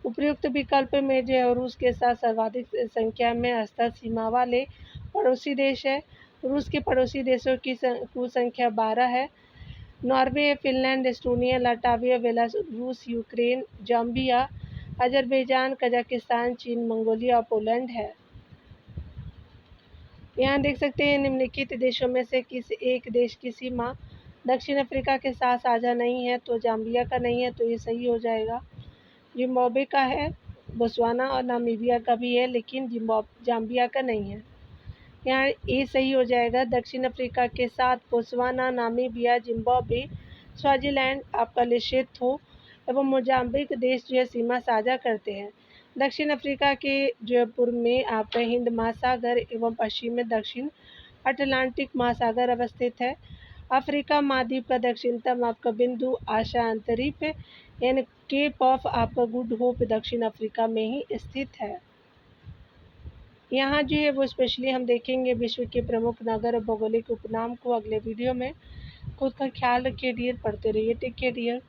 उपयुक्त विकल्प में जो है रूस के साथ सर्वाधिक संख्या में अस्तर सीमा वाले पड़ोसी देश है। रूस के पड़ोसी देशों की कुल संख्या 12 है। Norway, Finland, Estonia, Latvia, Belarus, Ukraine, Zambia, Azerbaijan, Kazakhstan, चीन, मंगोलिया और पोलैंड है। यहाँ देख सकते हैं निम्नलिखित देशों में से किस एक देश की सीमा दक्षिण अफ्रीका के साथ साझा नहीं है, तो जाम्बिया का नहीं है, तो ये सही हो जाएगा। जिम्बाब्वे का है, बोत्सवाना और नामीबिया का भी है, लेकिन जाम्बिया का नहीं है। यहाँ ए सही हो जाएगा। दक्षिण अफ्रीका के साथ बोत्सवाना, नामीबिया, जिम्बाब्वे, स्वाजीलैंड, आपका लेसोथो एवं मोजाम्बिक देश जो है सीमा साझा करते हैं। दक्षिण अफ्रीका के जो है पूर्व में आपका हिंद महासागर एवं पश्चिम में दक्षिण अटलांटिक महासागर अवस्थित है। अफ्रीका महाद्वीप का दक्षिणतम आपका बिंदु आशा अंतरिप है, यानी केप ऑफ आपका गुड होप दक्षिण अफ्रीका में ही स्थित है। यहाँ जो है वो स्पेशली हम देखेंगे विश्व के प्रमुख नगर और भौगोलिक उपनाम को अगले वीडियो में। खुद का ख्याल रखिए डियर, पढ़ते रहिए, टेक केयर डियर।